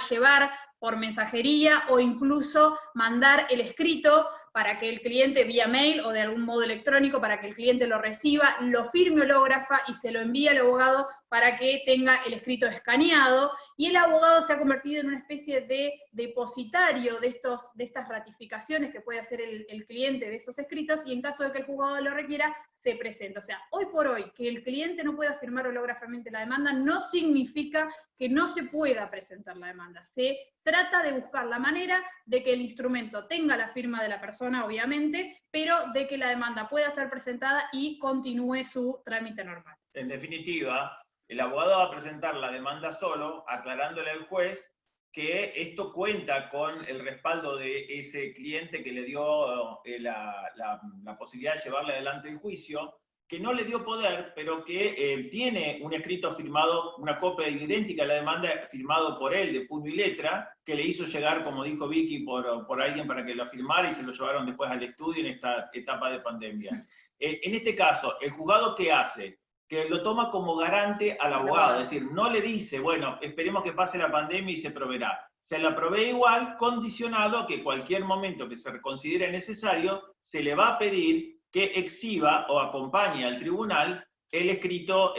llevar por mensajería o incluso mandar el escrito para que el cliente vía mail o de algún modo electrónico, para que el cliente lo reciba, lo firme hológrafa y se lo envíe al abogado para que tenga el escrito escaneado, y el abogado se ha convertido en una especie de depositario de estas ratificaciones que puede hacer el cliente de esos escritos, y en caso de que el juzgado lo requiera, se presenta. O sea, hoy por hoy, que el cliente no pueda firmar hológrafamente la demanda no significa que no se pueda presentar la demanda. Se trata de buscar la manera de que el instrumento tenga la firma de la persona, obviamente, pero de que la demanda pueda ser presentada y continúe su trámite normal. En definitiva, el abogado va a presentar la demanda solo, aclarándole al juez que esto cuenta con el respaldo de ese cliente que le dio la posibilidad de llevarle adelante el juicio, que no le dio poder, pero que tiene un escrito firmado, una copia idéntica a la demanda, firmado por él, de puño y letra, que le hizo llegar, como dijo Vicky, por alguien para que lo firmara, y se lo llevaron después al estudio en esta etapa de pandemia. En este caso, ¿el juzgado qué hace? Que lo toma como garante al abogado, es decir, no le dice, bueno, esperemos que pase la pandemia y se proveerá. Se la provee igual, condicionado a que cualquier momento que se considere necesario, se le va a pedir que exhiba o acompañe al tribunal el escrito,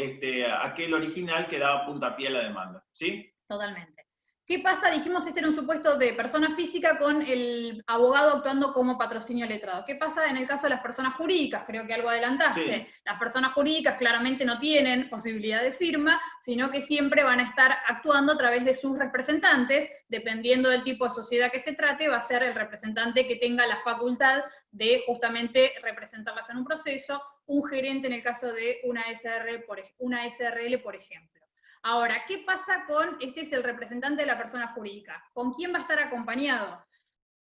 aquel original que daba puntapié a la demanda. ¿Sí? Totalmente. ¿Qué pasa? Dijimos, este era un supuesto de persona física con el abogado actuando como patrocinio letrado. ¿Qué pasa en el caso de las personas jurídicas? Creo que algo adelantaste. Sí. Las personas jurídicas claramente no tienen posibilidad de firma, sino que siempre van a estar actuando a través de sus representantes. Dependiendo del tipo de sociedad que se trate, va a ser el representante que tenga la facultad de justamente representarlas en un proceso, un gerente en el caso de una SRL, por ejemplo. Ahora, ¿qué pasa con, este es el representante de la persona jurídica? ¿Con quién va a estar acompañado?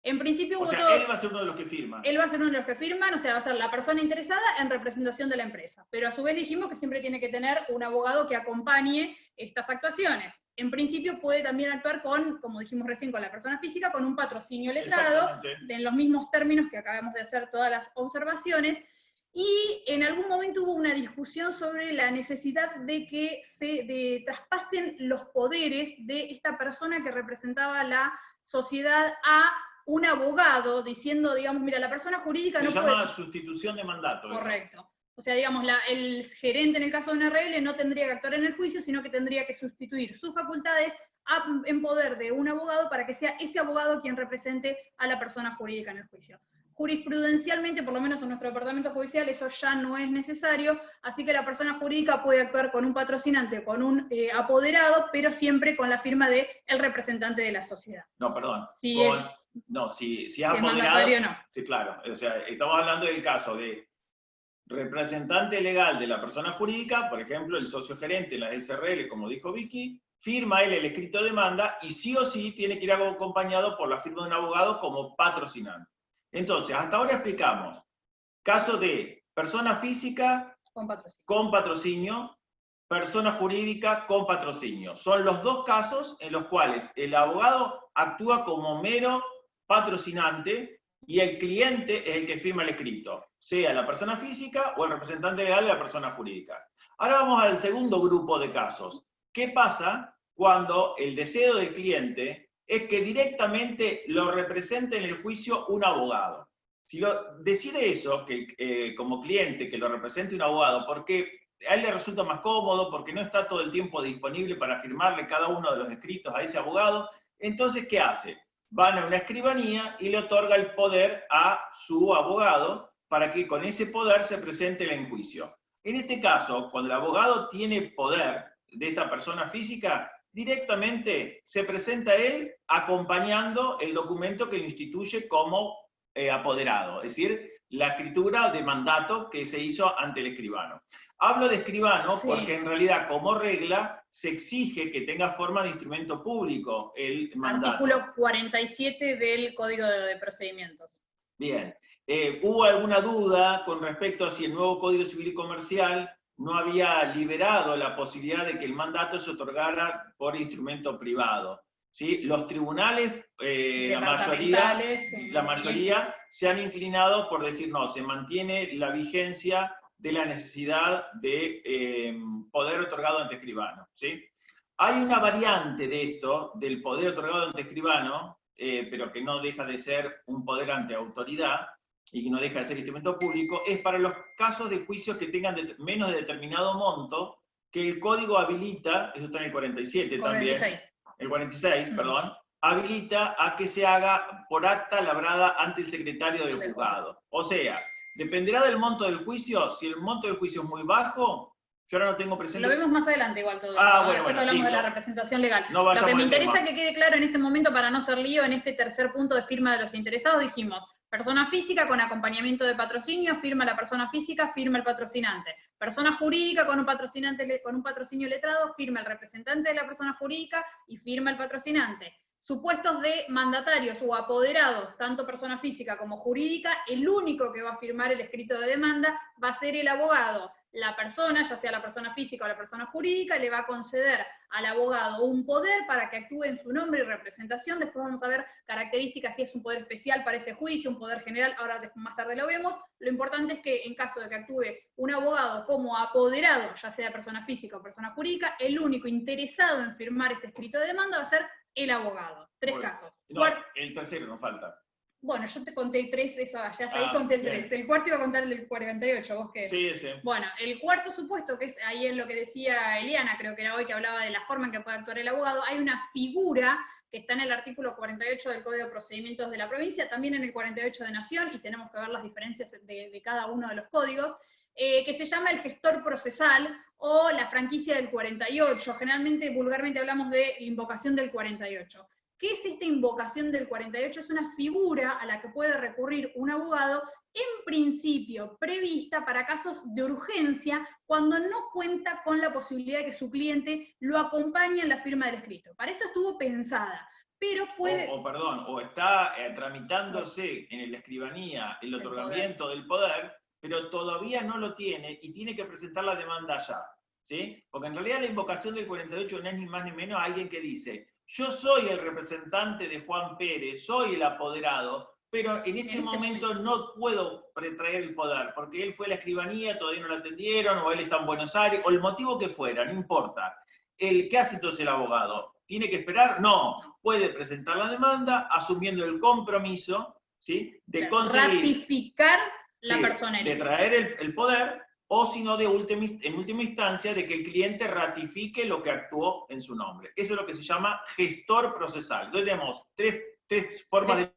En principio O sea, él va a ser uno de los que firma. Él va a ser uno de los que firman, o sea, va a ser la persona interesada en representación de la empresa. Pero a su vez dijimos que siempre tiene que tener un abogado que acompañe estas actuaciones. En principio puede también actuar con, como dijimos recién, con la persona física, con un patrocinio letrado, en los mismos términos que acabamos de hacer todas las observaciones. Y en algún momento hubo una discusión sobre la necesidad de que se traspasen los poderes de esta persona que representaba la sociedad a un abogado, diciendo, digamos, mira, la persona jurídica no puede... Se llama sustitución de mandato. Correcto. Eso. O sea, digamos, el gerente en el caso de una RL no tendría que actuar en el juicio, sino que tendría que sustituir sus facultades en poder de un abogado para que sea ese abogado quien represente a la persona jurídica en el juicio. Jurisprudencialmente, por lo menos en nuestro departamento judicial, eso ya no es necesario, así que la persona jurídica puede actuar con un patrocinante o con un apoderado, pero siempre con la firma del representante de la sociedad. No, perdón. Si es apoderado, no. Sí, claro. O sea, estamos hablando del caso de representante legal de la persona jurídica, por ejemplo, el socio gerente en la SRL, como dijo Vicky, firma él el escrito de demanda y sí o sí tiene que ir acompañado por la firma de un abogado como patrocinante. Entonces, hasta ahora explicamos caso de persona física con patrocinio, persona jurídica con patrocinio. Son los dos casos en los cuales el abogado actúa como mero patrocinante y el cliente es el que firma el escrito, sea la persona física o el representante legal de la persona jurídica. Ahora vamos al segundo grupo de casos. ¿Qué pasa cuando el deseo del cliente es que directamente lo represente en el juicio un abogado? Si decide eso, que como cliente, que lo represente un abogado, porque a él le resulta más cómodo, porque no está todo el tiempo disponible para firmarle cada uno de los escritos a ese abogado, entonces, ¿qué hace? Van a una escribanía y le otorga el poder a su abogado para que con ese poder se presente en el juicio. En este caso, cuando el abogado tiene poder de esta persona física, directamente se presenta él acompañando el documento que lo instituye como apoderado, es decir, la escritura de mandato que se hizo ante el escribano. Hablo de escribano porque en realidad, como regla, se exige que tenga forma de instrumento público el mandato. Artículo 47 del Código de Procedimientos. Bien. ¿Hubo alguna duda con respecto a si el nuevo Código Civil y Comercial no había liberado la posibilidad de que el mandato se otorgara por instrumento privado? ¿Sí? Los tribunales, la mayoría se han inclinado por decir, no, se mantiene la vigencia de la necesidad de poder otorgado ante escribano. ¿Sí? Hay una variante de esto, del poder otorgado ante escribano, pero que no deja de ser un poder ante autoridad, y que no deja de ser instrumento público, es para los casos de juicios que tengan menos de determinado monto, que el código habilita, eso está en el 47 también, el 46, perdón, habilita a que se haga por acta labrada ante el secretario del juzgado. O sea, dependerá del monto del juicio. Si el monto del juicio es muy bajo, yo ahora no tengo presente... Lo vemos más adelante igual todo eso. Después hablamos listo. de la representación legal. No lo que me interesa que quede claro en este momento, para no ser lío, en este tercer punto de firma de los interesados, dijimos, persona física con acompañamiento de patrocinio, firma la persona física, firma el patrocinante. Persona jurídica con un patrocinio letrado, firma el representante de la persona jurídica y firma el patrocinante. Supuestos de mandatarios o apoderados, tanto persona física como jurídica, el único que va a firmar el escrito de demanda va a ser el abogado. La persona, ya sea la persona física o la persona jurídica, le va a conceder al abogado un poder para que actúe en su nombre y representación. Después vamos a ver características, si es un poder especial para ese juicio, un poder general, ahora más tarde lo vemos. Lo importante es que en caso de que actúe un abogado como apoderado, ya sea persona física o persona jurídica, el único interesado en firmar ese escrito de demanda va a ser el abogado. Tres casos. No, el tercero nos falta. Bueno, yo te conté el 3, eso, ya hasta ahí conté el 3. El cuarto iba a contar el del 48, ¿vos qué? Sí, sí. Bueno, el cuarto supuesto, que es ahí en lo que decía Eliana, creo que era hoy, que hablaba de la forma en que puede actuar el abogado, hay una figura que está en el artículo 48 del Código de Procedimientos de la provincia, también en el 48 de Nación, y tenemos que ver las diferencias de cada uno de los códigos, que se llama el gestor procesal o la franquicia del 48. Generalmente, vulgarmente hablamos de invocación del 48. ¿Qué es esta invocación del 48? Es una figura a la que puede recurrir un abogado, en principio prevista para casos de urgencia, cuando no cuenta con la posibilidad de que su cliente lo acompañe en la firma del escrito. Para eso estuvo pensada, pero puede... O está tramitándose en la escribanía el otorgamiento del poder, pero todavía no lo tiene y tiene que presentar la demanda ya, ¿sí? Porque en realidad la invocación del 48 no es ni más ni menos alguien que dice: yo soy el representante de Juan Pérez, soy el apoderado, pero en este momento no puedo traer el poder, porque él fue a la escribanía, todavía no lo atendieron, o él está en Buenos Aires, o el motivo que fuera, no importa. ¿Qué hace entonces el abogado? ¿Tiene que esperar? No. Puede presentar la demanda, asumiendo el compromiso, ¿sí?, de conseguir... ratificar la personería. De traer el poder, o si no, en última instancia, de que el cliente ratifique lo que actuó en su nombre. Eso es lo que se llama gestor procesal. Entonces tenemos tres formas de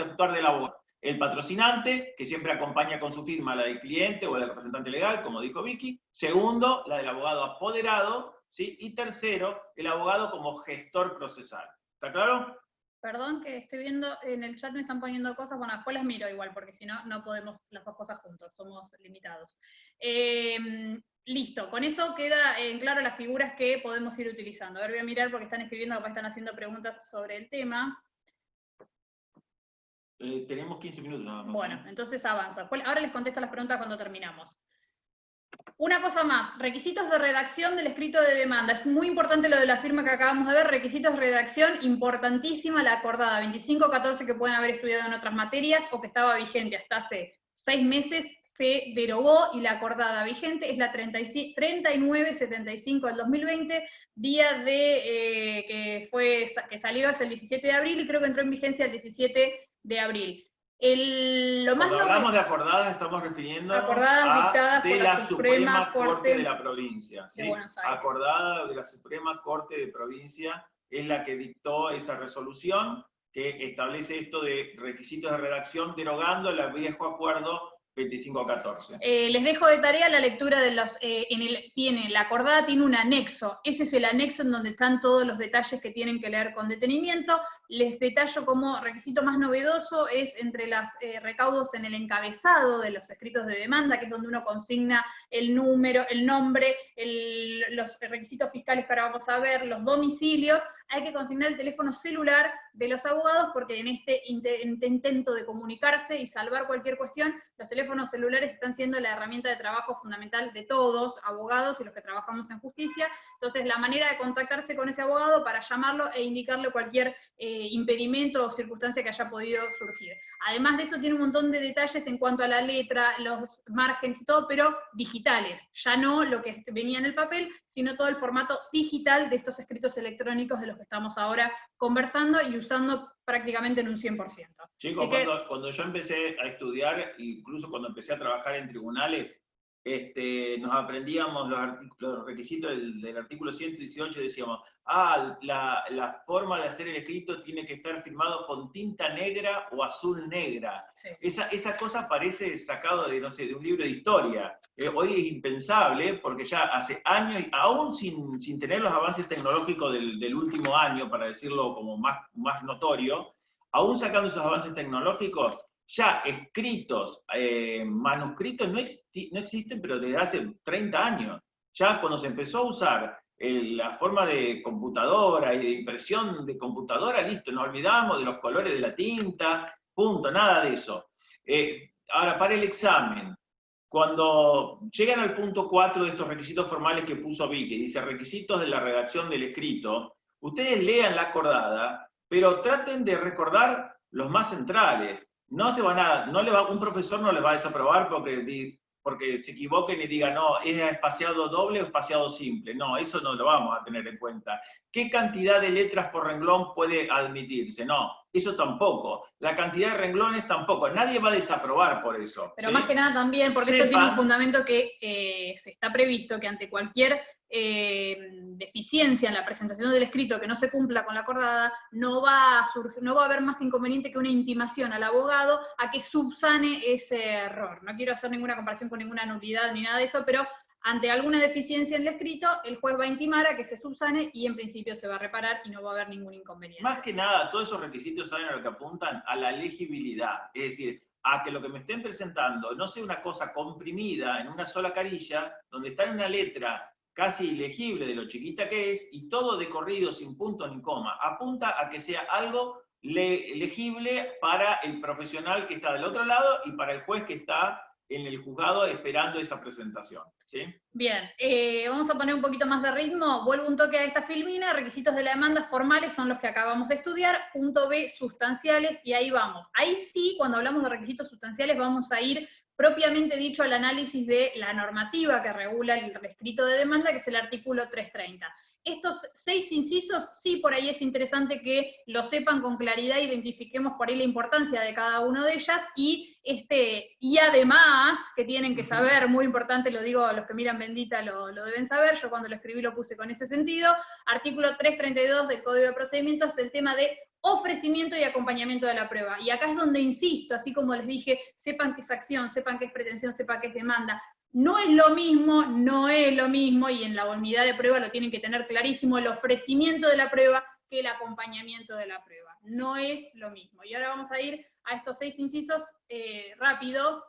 actuar del abogado. El patrocinante, que siempre acompaña con su firma la del cliente o del representante legal, como dijo Vicky. Segundo, la del abogado apoderado, ¿sí? Y tercero, el abogado como gestor procesal. ¿Está claro? Perdón, que estoy viendo en el chat, me están poniendo cosas, bueno, después las miro igual, porque si no, no podemos las dos cosas juntos, somos limitados. Listo, con eso queda en claro las figuras que podemos ir utilizando. A ver, voy a mirar porque están escribiendo, capaz están haciendo preguntas sobre el tema. Tenemos 15 minutos nada más. Bueno, entonces avanzo. Ahora les contesto las preguntas cuando terminamos. Una cosa más, requisitos de redacción del escrito de demanda. Es muy importante lo de la firma que acabamos de ver, requisitos de redacción, importantísima la acordada 2514 que pueden haber estudiado en otras materias o que estaba vigente hasta hace 6 meses, se derogó y la acordada vigente es la 3975 del 2020, día de que salió es el 17 de abril y creo que entró en vigencia el 17 de abril. Cuando hablamos de acordadas, estamos refiriéndonos a de la Suprema Corte de la provincia. ¿Sí? Acordada de la Suprema Corte de Provincia es la que dictó esa resolución que establece esto de requisitos de redacción, derogando el viejo acuerdo 2514. Les dejo de tarea la lectura de los... la acordada tiene un anexo. Ese es el anexo en donde están todos los detalles que tienen que leer con detenimiento. Les detallo como requisito más novedoso es entre los recaudos en el encabezado de los escritos de demanda, que es donde uno consigna el número, el nombre, los requisitos fiscales que ahora vamos a ver, los domicilios. Hay que consignar el teléfono celular de los abogados porque en este intento de comunicarse y salvar cualquier cuestión, los teléfonos celulares están siendo la herramienta de trabajo fundamental de todos, abogados y los que trabajamos en justicia. Entonces, la manera de contactarse con ese abogado para llamarlo e indicarle cualquier impedimento o circunstancia que haya podido surgir. Además de eso, tiene un montón de detalles en cuanto a la letra, los márgenes y todo, pero digitales. Ya no lo que venía en el papel, sino todo el formato digital de estos escritos electrónicos de los que estamos ahora conversando y usando prácticamente en un 100%. Chicos, cuando yo empecé a estudiar, incluso cuando empecé a trabajar en tribunales, nos aprendíamos los requisitos del artículo 118 y decíamos, la forma de hacer el escrito tiene que estar firmado con tinta negra o azul negra. Sí. Esa cosa parece sacado de, no sé, de un libro de historia. Hoy es impensable, porque ya hace años, aún sin tener los avances tecnológicos del último año, para decirlo como más notorio, aún sacando esos avances tecnológicos, ya escritos, manuscritos no existen, pero desde hace 30 años. Ya cuando se empezó a usar la forma de computadora y de impresión de computadora, listo, nos olvidamos de los colores de la tinta, punto, nada de eso. Ahora, para el examen, cuando llegan al punto 4 de estos requisitos formales que puso Vicky, dice requisitos de la redacción del escrito, ustedes lean la acordada, pero traten de recordar los más centrales. No se van a, un profesor no les va a desaprobar porque se equivoquen y digan, no, es espaciado doble o espaciado simple. No, eso no lo vamos a tener en cuenta. ¿Qué cantidad de letras por renglón puede admitirse? No, eso tampoco. La cantidad de renglones tampoco. Nadie va a desaprobar por eso. Pero ¿sí? Más que nada también, porque eso tiene un fundamento que se está previsto que ante cualquier deficiencia en la presentación del escrito que no se cumpla con la acordada, no va a haber más inconveniente que una intimación al abogado a que subsane ese error. No quiero hacer ninguna comparación con ninguna nulidad ni nada de eso, pero ante alguna deficiencia en el escrito, el juez va a intimar a que se subsane y en principio se va a reparar y no va a haber ningún inconveniente. Más que nada, todos esos requisitos saben a lo que apuntan, a la legibilidad, es decir, a que lo que me estén presentando no sea una cosa comprimida en una sola carilla, donde está en una letra casi ilegible de lo chiquita que es, y todo de corrido, sin punto ni coma. Apunta a que sea algo legible para el profesional que está del otro lado y para el juez que está en el juzgado esperando esa presentación. ¿Sí? Bien, vamos a poner un poquito más de ritmo. Vuelvo un toque a esta filmina. Requisitos de la demanda formales son los que acabamos de estudiar. Punto B, sustanciales, y ahí vamos. Ahí sí, cuando hablamos de requisitos sustanciales, vamos a ir propiamente dicho al análisis de la normativa que regula el escrito de demanda, que es el artículo 330. Estos 6 incisos, sí, por ahí es interesante que lo sepan con claridad, identifiquemos por ahí la importancia de cada uno de ellas, y además, que tienen que saber, muy importante, lo digo a los que miran Bendita, lo deben saber, yo cuando lo escribí lo puse con ese sentido, artículo 332 del Código de Procedimientos, el tema de ofrecimiento y acompañamiento de la prueba. Y acá es donde insisto, así como les dije, sepan qué es acción, sepan qué es pretensión, sepan qué es demanda. No es lo mismo, y en la unidad de prueba lo tienen que tener clarísimo, el ofrecimiento de la prueba que el acompañamiento de la prueba. No es lo mismo. Y ahora vamos a ir a estos 6 incisos rápido,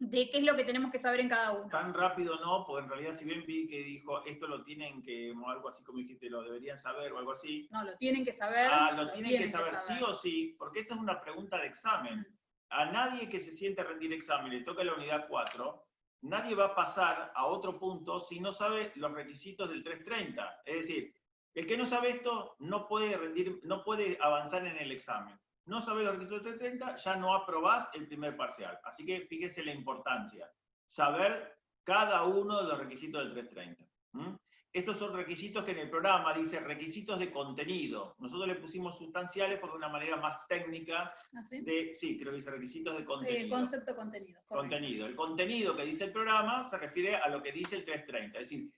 de qué es lo que tenemos que saber en cada uno. Tan rápido no, porque en realidad si bien vi que dijo, esto lo tienen que, o algo así como dijiste, lo deberían saber o algo así. No, lo tienen que saber. Lo tienen que saber sí o sí, porque esta es una pregunta de examen. A nadie que se siente a rendir examen le toca la unidad 4, nadie va a pasar a otro punto si no sabe los requisitos del 330. Es decir, el que no sabe esto no puede avanzar en el examen. No sabe los requisitos del 330, ya no aprobás el primer parcial. Así que fíjese la importancia. Saber cada uno de los requisitos del 330. Estos son requisitos que en el programa dice requisitos de contenido. Nosotros le pusimos sustanciales porque es una manera más técnica de... Sí, creo que dice requisitos de contenido. El concepto contenido. Contenido. El contenido que dice el programa se refiere a lo que dice el 330. Es decir,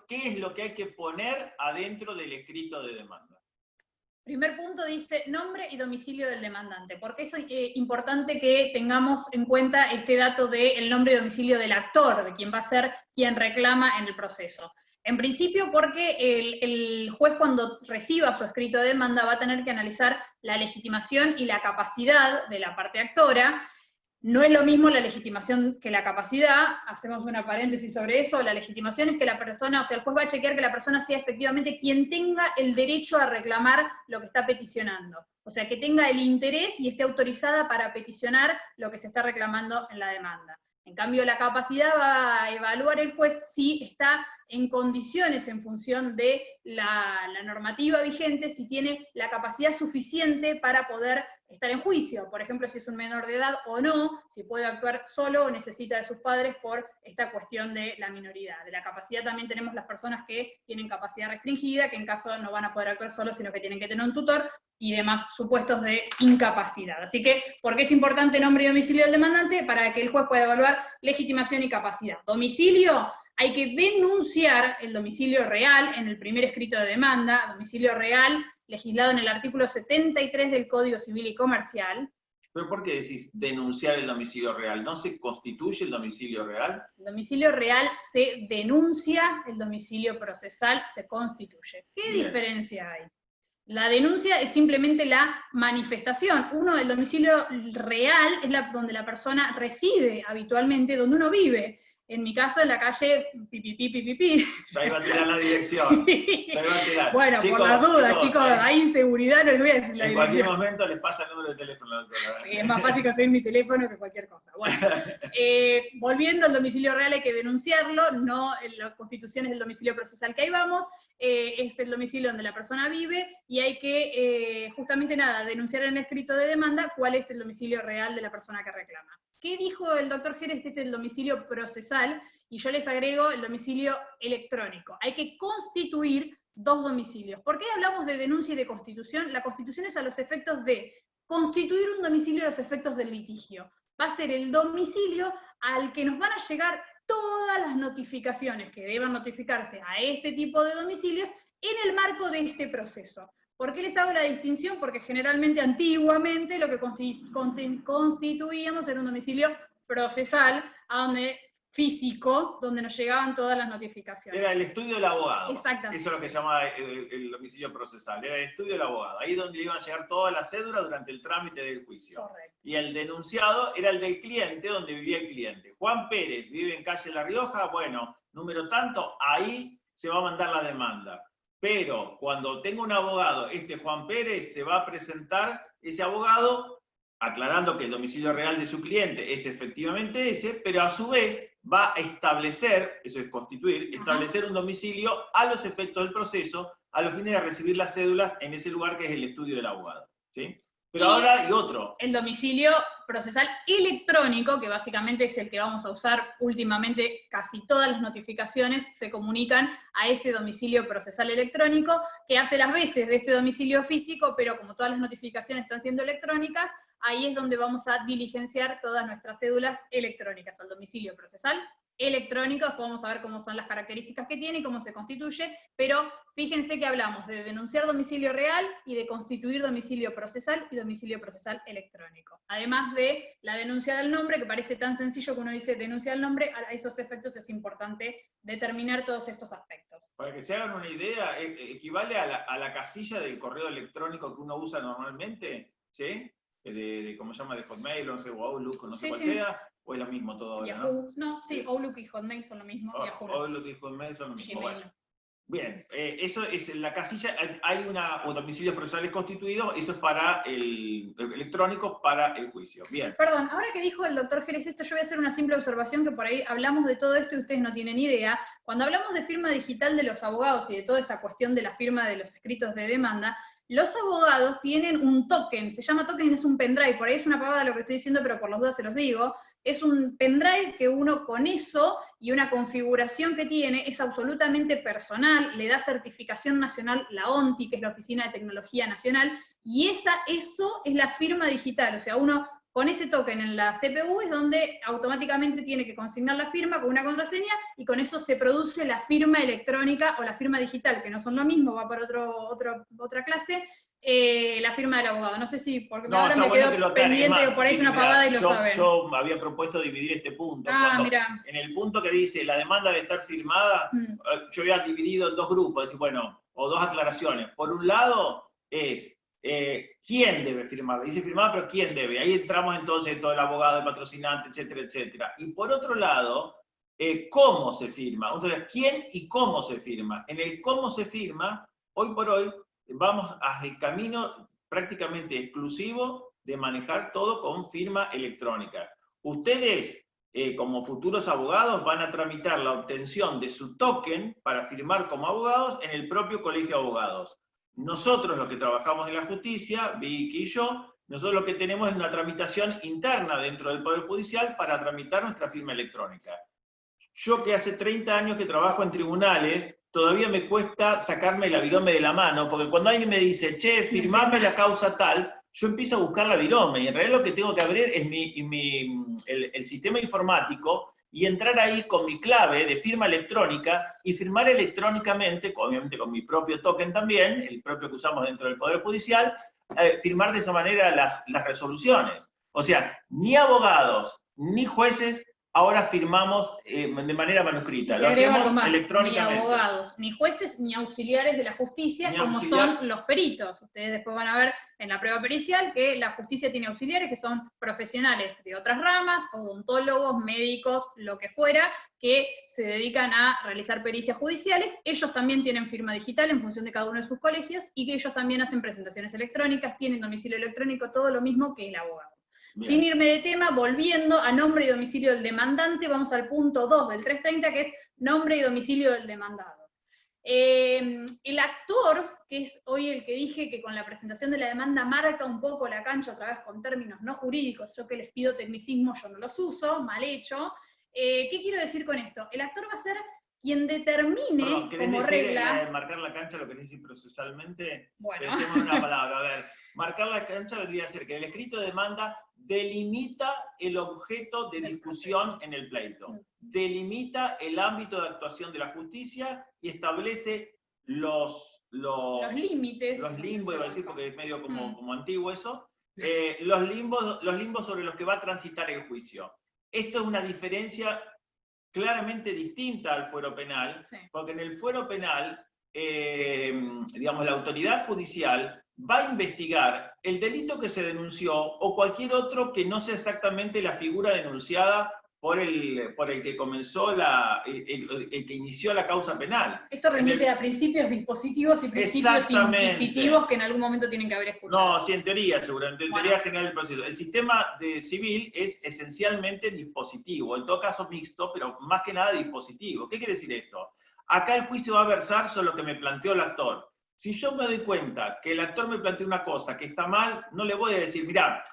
¿qué es lo que hay que poner adentro del escrito de demanda? Primer punto dice nombre y domicilio del demandante. ¿Por qué es importante que tengamos en cuenta este dato del nombre y domicilio del actor, de quien va a ser quien reclama en el proceso? En principio porque el juez cuando reciba su escrito de demanda va a tener que analizar la legitimación y la capacidad de la parte actora. No es lo mismo la legitimación que la capacidad, hacemos una paréntesis sobre eso, la legitimación es que la persona, o sea, el juez va a chequear que la persona sea efectivamente quien tenga el derecho a reclamar lo que está peticionando. O sea, que tenga el interés y esté autorizada para peticionar lo que se está reclamando en la demanda. En cambio, la capacidad va a evaluar el juez si está en condiciones en función de la normativa vigente, si tiene la capacidad suficiente para poder estar en juicio, por ejemplo, si es un menor de edad o no, si puede actuar solo o necesita de sus padres por esta cuestión de la minoridad. De la capacidad también tenemos las personas que tienen capacidad restringida, que en caso no van a poder actuar solos, sino que tienen que tener un tutor, y demás supuestos de incapacidad. Así que, ¿por qué es importante nombre y domicilio del demandante? Para que el juez pueda evaluar legitimación y capacidad. Domicilio, hay que denunciar el domicilio real en el primer escrito de demanda, domicilio real, legislado en el artículo 73 del Código Civil y Comercial. ¿Pero por qué decís denunciar el domicilio real? ¿No se constituye el domicilio real? El domicilio real se denuncia, el domicilio procesal se constituye. ¿Qué diferencia hay? La denuncia es simplemente la manifestación. Uno, el domicilio real es donde la persona reside habitualmente, donde uno vive. En mi caso, en la calle Pipipi. Ya iba a tirar la dirección. Ya iba a tirar. Bueno, chicos, por las dudas, chicos, hay inseguridad, no les voy a decir la en dirección. cualquier momento les pasa el número de teléfono, doctora. Sí, es más fácil conseguir mi teléfono que cualquier cosa. Bueno, volviendo al domicilio real hay que denunciarlo, no en la Constitución es el domicilio procesal que ahí vamos, es el domicilio donde la persona vive y hay que, justamente nada, denunciar en el escrito de demanda cuál es el domicilio real de la persona que reclama. ¿Qué dijo el doctor Jerez que este es el domicilio procesal? Y yo les agrego el domicilio electrónico. Hay que constituir dos domicilios. ¿Por qué hablamos de denuncia y de constitución? La constitución es a los efectos de constituir un domicilio a los efectos del litigio. Va a ser el domicilio al que nos van a llegar todas las notificaciones que deban notificarse a este tipo de domicilios en el marco de este proceso. ¿Por qué les hago la distinción? Porque generalmente, antiguamente, lo que constituíamos era un domicilio procesal, físico, donde nos llegaban todas las notificaciones. Era el estudio del abogado. Exactamente. Eso es lo que se llama el domicilio procesal. Era el estudio del abogado. Ahí es donde le iban a llegar todas las cédulas durante el trámite del juicio. Correcto. Y el denunciado era el del cliente, donde vivía el cliente. Juan Pérez vive en calle La Rioja, bueno, número tanto, ahí se va a mandar la demanda. Pero cuando tenga un abogado, este Juan Pérez, se va a presentar ese abogado, aclarando que el domicilio real de su cliente es efectivamente ese, pero a su vez va a establecer, eso es constituir, establecer un domicilio a los efectos del proceso, a los fines de recibir las cédulas en ese lugar que es el estudio del abogado. ¿Sí? Pero ahora hay otro. El domicilio procesal electrónico, que básicamente es el que vamos a usar últimamente, casi todas las notificaciones se comunican a ese domicilio procesal electrónico, que hace las veces de este domicilio físico, pero como todas las notificaciones están siendo electrónicas, ahí es donde vamos a diligenciar todas nuestras cédulas electrónicas al domicilio procesal electrónico. Después vamos a ver cómo son las características que tiene y cómo se constituye, pero fíjense que hablamos de denunciar domicilio real y de constituir domicilio procesal y domicilio procesal electrónico. Además de la denuncia del nombre, que parece tan sencillo que uno dice denuncia del nombre, a esos efectos es importante determinar todos estos aspectos. Para que se hagan una idea, equivale a la casilla del correo electrónico que uno usa normalmente, ¿sí? ¿Cómo se llama? De Hotmail, no sé, o Outlook, no sé cuál sea, o es lo mismo todo ahora, Yahoo, ¿no? Sí, Outlook y Hotmail son lo mismo. Outlook y Hotmail son lo mismo. Bueno. Bien, eso es en la casilla, hay un domicilio procesal constituido, eso es para el electrónico, para el juicio. Bien. Perdón, ahora que dijo el doctor Jerez esto, yo voy a hacer una simple observación que por ahí hablamos de todo esto y ustedes no tienen idea. Cuando hablamos de firma digital de los abogados y de toda esta cuestión de la firma de los escritos de demanda, los abogados tienen un token, se llama token, es un pendrive, por ahí es una pavada lo que estoy diciendo, pero por las dudas se los digo. Es un pendrive que uno con eso y una configuración que tiene es absolutamente personal, le da certificación nacional la ONTI, que es la Oficina de Tecnología Nacional, y eso es la firma digital, o sea, uno con ese token en la CPU es donde automáticamente tiene que consignar la firma con una contraseña, y con eso se produce la firma electrónica o la firma digital, que no son lo mismo, va para otra clase, la firma del abogado. No sé si, porque no, ahora me quedo pendiente, que por ahí es una pavada y lo saben. Yo había propuesto dividir este punto. En el punto que dice la demanda debe estar firmada, yo había dividido en dos grupos, decir, bueno, o dos aclaraciones. Por un lado es quién debe firmar. Dice firmar, pero quién debe. Ahí entramos entonces todo el abogado, el patrocinante, etcétera, etcétera. Y por otro lado, cómo se firma. Entonces, quién y cómo se firma. En el cómo se firma, hoy por hoy, vamos al camino prácticamente exclusivo de manejar todo con firma electrónica. Ustedes, como futuros abogados, van a tramitar la obtención de su token para firmar como abogados en el propio colegio de abogados. Nosotros, los que trabajamos en la justicia, Vicky y yo, nosotros lo que tenemos es una tramitación interna dentro del Poder Judicial para tramitar nuestra firma electrónica. Yo, que hace 30 años que trabajo en tribunales, todavía me cuesta sacarme la virome de la mano, porque cuando alguien me dice, che, firmame la causa tal, yo empiezo a buscar la virome, y en realidad lo que tengo que abrir es el sistema informático, y entrar ahí con mi clave de firma electrónica, y firmar electrónicamente, obviamente con mi propio token también, el propio que usamos dentro del Poder Judicial, firmar de esa manera las resoluciones. O sea, ni abogados, ni jueces ahora firmamos de manera manuscrita, lo agrego algo hacemos más, electrónicamente. Ni abogados, ni jueces, ni auxiliares de la justicia, Ni como auxiliar. son los peritos. Ustedes después van a ver en la prueba pericial que la justicia tiene auxiliares que son profesionales de otras ramas, odontólogos, médicos, lo que fuera, que se dedican a realizar pericias judiciales. Ellos también tienen firma digital en función de cada uno de sus colegios, y que ellos también hacen presentaciones electrónicas, tienen domicilio electrónico, todo lo mismo que el abogado. Bien. Sin irme de tema, volviendo a nombre y domicilio del demandante, vamos al punto 2 del 330, que es nombre y domicilio del demandado. El actor, que es hoy el que dije que con la presentación de la demanda marca un poco la cancha, otra vez con términos no jurídicos, yo que les pido tecnicismo, yo no los uso, mal hecho. ¿Qué quiero decir con esto? El actor va a ser quien determine como regla... marcar la cancha, lo que decir procesalmente, bueno. pensemos en una palabra, a ver, marcar la cancha vendría a ser que el escrito de demanda delimita el objeto de discusión en el pleito, delimita el ámbito de actuación de la justicia y establece los límites. Los limbos, iba a decir, porque es medio como antiguo eso, los limbos sobre los que va a transitar el juicio. Esto es una diferencia claramente distinta al fuero penal, sí. Porque en el fuero penal, digamos, la autoridad judicial va a investigar el delito que se denunció o cualquier otro que no sea exactamente la figura denunciada por el que comenzó el que inició la causa penal. Esto remite a principios dispositivos y principios inquisitivos que en algún momento tienen que haber escuchado. No, sí, en teoría, seguramente, en teoría general del proceso. El sistema civil es esencialmente dispositivo, en todo caso mixto, pero más que nada dispositivo. ¿Qué quiere decir esto? Acá el juicio va a versar sobre lo que me planteó el actor. Si yo me doy cuenta que el actor me planteó una cosa que está mal, no le voy a decir, mirá,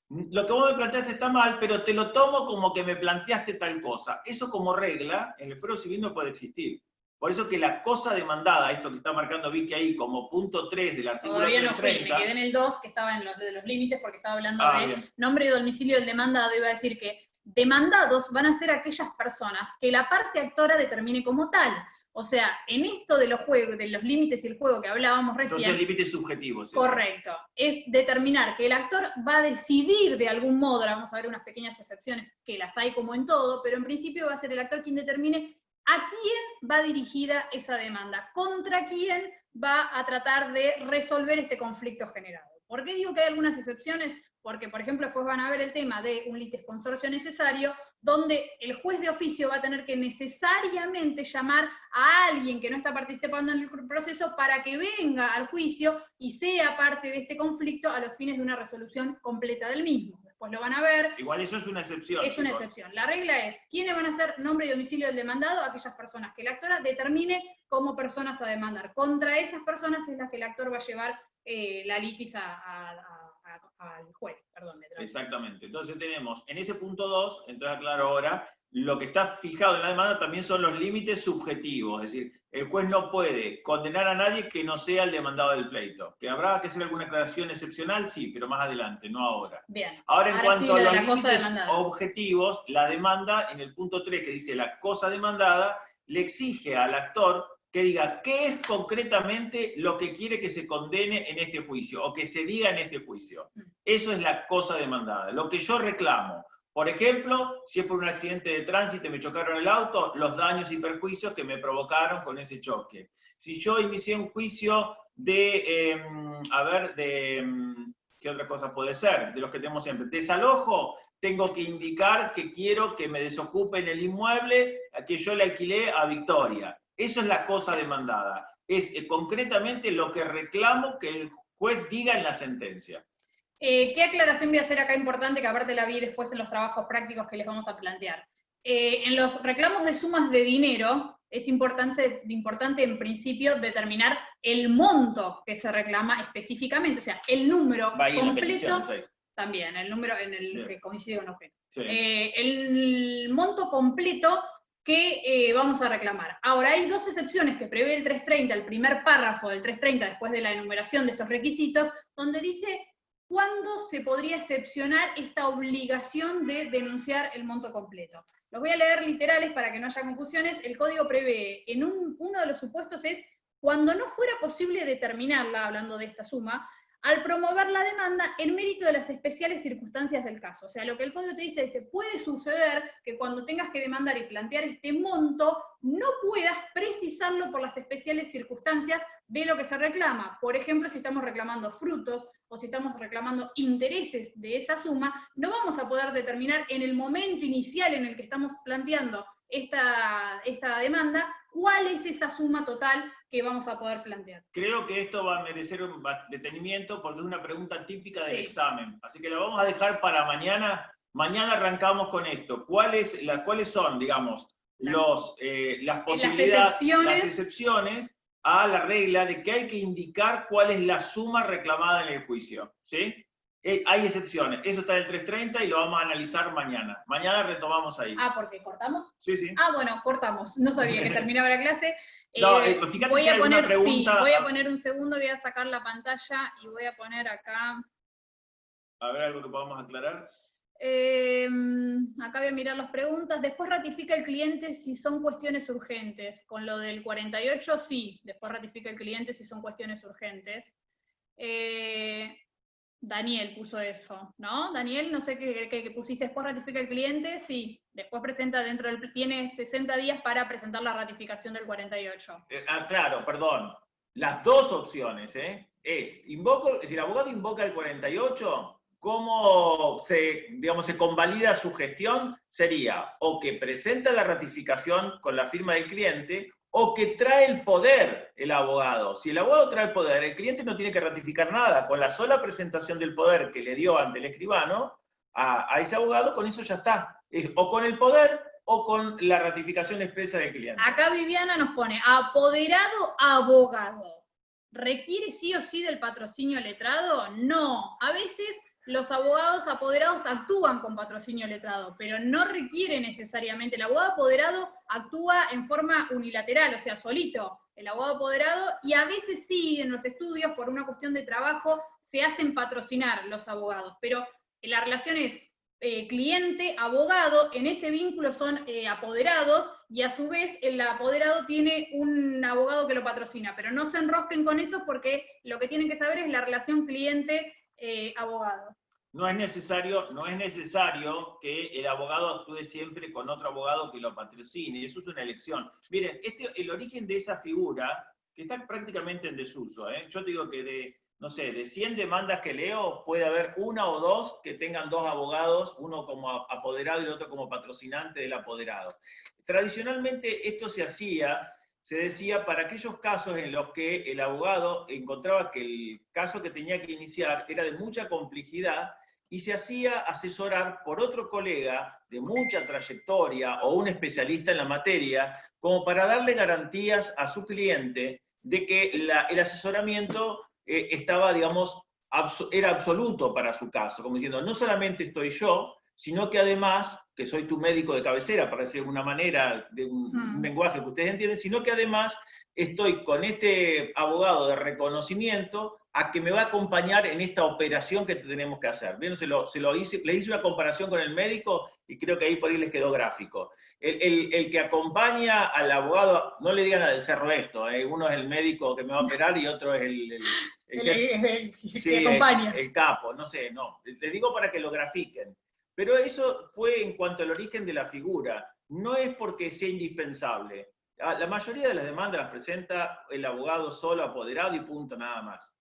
lo que vos me planteaste está mal, pero te lo tomo como que me planteaste tal cosa. Eso como regla, en el fuero civil no puede existir. Por eso que la cosa demandada, esto que está marcando Vicky ahí como punto 3 del artículo 330... Todavía no fui, me quedé en el 2, que estaba en los de los límites, porque estaba hablando de bien. Nombre y domicilio del demandado. Iba a decir que demandados van a ser aquellas personas que la parte actora determine como tal. O sea, en esto de los juegos, de los límites y el juego que hablábamos recién... Entonces, límites subjetivos. Correcto. Es determinar que el actor va a decidir de algún modo, ahora vamos a ver unas pequeñas excepciones, que las hay como en todo, pero en principio va a ser el actor quien determine a quién va dirigida esa demanda, contra quién va a tratar de resolver este conflicto generado. ¿Por qué digo que hay algunas excepciones? Porque, por ejemplo, después van a ver el tema de un litisconsorcio necesario, donde el juez de oficio va a tener que necesariamente llamar a alguien que no está participando en el proceso para que venga al juicio y sea parte de este conflicto a los fines de una resolución completa del mismo. Después lo van a ver. Igual eso es una excepción. Es una excepción. La regla es, ¿quiénes van a ser nombre y domicilio del demandado? Aquellas personas que la actora determine como personas a demandar. Contra esas personas es las que el actor va a llevar la litis al juez, perdón. Exactamente. Entonces tenemos, en ese punto 2, entonces aclaro ahora, lo que está fijado en la demanda también son los límites subjetivos, es decir, el juez no puede condenar a nadie que no sea el demandado del pleito. ¿Que habrá que hacer alguna aclaración excepcional? Sí, pero más adelante, no ahora. Bien. Ahora, en cuanto sí, a los límites objetivos, la demanda, en el punto 3 que dice la cosa demandada, le exige al actor que diga qué es concretamente lo que quiere que se condene en este juicio, o que se diga en este juicio. Eso es la cosa demandada, lo que yo reclamo. Por ejemplo, si es por un accidente de tránsito y me chocaron el auto, los daños y perjuicios que me provocaron con ese choque. Si yo inicié un juicio de, ¿qué otra cosa puede ser? De los que tenemos siempre. Desalojo, tengo que indicar que quiero que me desocupen el inmueble que yo le alquilé a Victoria. Eso es la cosa demandada. Es concretamente lo que reclamo que el juez diga en la sentencia. ¿Qué aclaración voy a hacer acá importante, que aparte la vi después en los trabajos prácticos que les vamos a plantear? En los reclamos de sumas de dinero, es importante en principio determinar el monto que se reclama específicamente, o sea, el número completo, también, el número en el que coincide con objeto. Sí. El monto completo que vamos a reclamar. Ahora, hay dos excepciones que prevé el 330, el primer párrafo del 330, después de la enumeración de estos requisitos, donde dice cuándo se podría excepcionar esta obligación de denunciar el monto completo. Los voy a leer literales para que no haya confusiones. El código prevé, uno de los supuestos es, cuando no fuera posible determinarla, hablando de esta suma, al promover la demanda en mérito de las especiales circunstancias del caso. O sea, lo que el código te dice es, puede suceder que cuando tengas que demandar y plantear este monto, no puedas precisarlo por las especiales circunstancias de lo que se reclama. Por ejemplo, si estamos reclamando frutos, o si estamos reclamando intereses de esa suma, no vamos a poder determinar en el momento inicial en el que estamos planteando esta demanda, cuál es esa suma total que vamos a poder plantear. Creo que esto va a merecer un detenimiento porque es una pregunta típica del Sí. examen. Así que la vamos a dejar para mañana. Mañana arrancamos con esto. ¿Cuáles son, digamos, las posibilidades, las excepciones a la regla de que hay que indicar cuál es la suma reclamada en el juicio? ¿Sí? Hay excepciones. Eso está en el 330 y lo vamos a analizar mañana. Mañana retomamos ahí. Ah, ¿porque cortamos? Sí, sí. Ah, bueno, cortamos. No sabía que terminaba la clase. No, fíjate voy si hay a poner, alguna pregunta. sí, voy a poner un segundo, voy a sacar la pantalla y voy a poner acá. A ver, algo que podamos aclarar. Acá voy a mirar las preguntas. Después ratifica el cliente si son cuestiones urgentes. Con lo del 48, sí. Después ratifica el cliente si son cuestiones urgentes. Daniel puso eso, ¿no? Daniel, no sé qué pusiste. Después ratifica el cliente, sí. Después presenta tiene 60 días para presentar la ratificación del 48. Claro, perdón. Las dos opciones, es, si el abogado invoca el 48, ¿cómo se convalida su gestión? Sería o que presenta la ratificación con la firma del cliente, o que trae el poder el abogado. Si el abogado trae el poder, el cliente no tiene que ratificar nada. Con la sola presentación del poder que le dio ante el escribano a ese abogado, con eso ya está. O con el poder o con la ratificación expresa del cliente. Acá Viviana nos pone, apoderado, abogado. ¿Requiere sí o sí del patrocinio letrado? No. A veces los abogados apoderados actúan con patrocinio letrado, pero no requiere necesariamente. El abogado apoderado actúa en forma unilateral, o sea, solito, el abogado apoderado, y a veces sí, en los estudios, por una cuestión de trabajo, se hacen patrocinar los abogados, pero la relación es cliente-abogado, en ese vínculo son apoderados, y a su vez el apoderado tiene un abogado que lo patrocina, pero no se enrosquen con eso porque lo que tienen que saber es la relación cliente-abogado. No es necesario que el abogado actúe siempre con otro abogado que lo patrocine, eso es una elección. Miren, el origen de esa figura, que está prácticamente en desuso, yo digo que de 100 demandas que leo, puede haber una o dos que tengan dos abogados, uno como apoderado y el otro como patrocinante del apoderado. Tradicionalmente esto se decía para aquellos casos en los que el abogado encontraba que el caso que tenía que iniciar era de mucha complejidad y se hacía asesorar por otro colega de mucha trayectoria o un especialista en la materia, como para darle garantías a su cliente de que el asesoramiento estaba, digamos, era absoluto para su caso, como diciendo, no solamente estoy yo, sino que además, que soy tu médico de cabecera, para decir de alguna manera, de un lenguaje que ustedes entienden, sino que además estoy con este abogado de reconocimiento a que me va a acompañar en esta operación que tenemos que hacer. ¿Vieron? Le hice una comparación con el médico y creo que ahí por ahí les quedó gráfico. El que acompaña al abogado, no le digan al cerro esto, uno es el médico que me va a operar y otro es el que acompaña. El capo, no sé, no. Les digo para que lo grafiquen. Pero eso fue en cuanto al origen de la figura, no es porque sea indispensable. La mayoría de las demandas las presenta el abogado solo, apoderado y punto, nada más.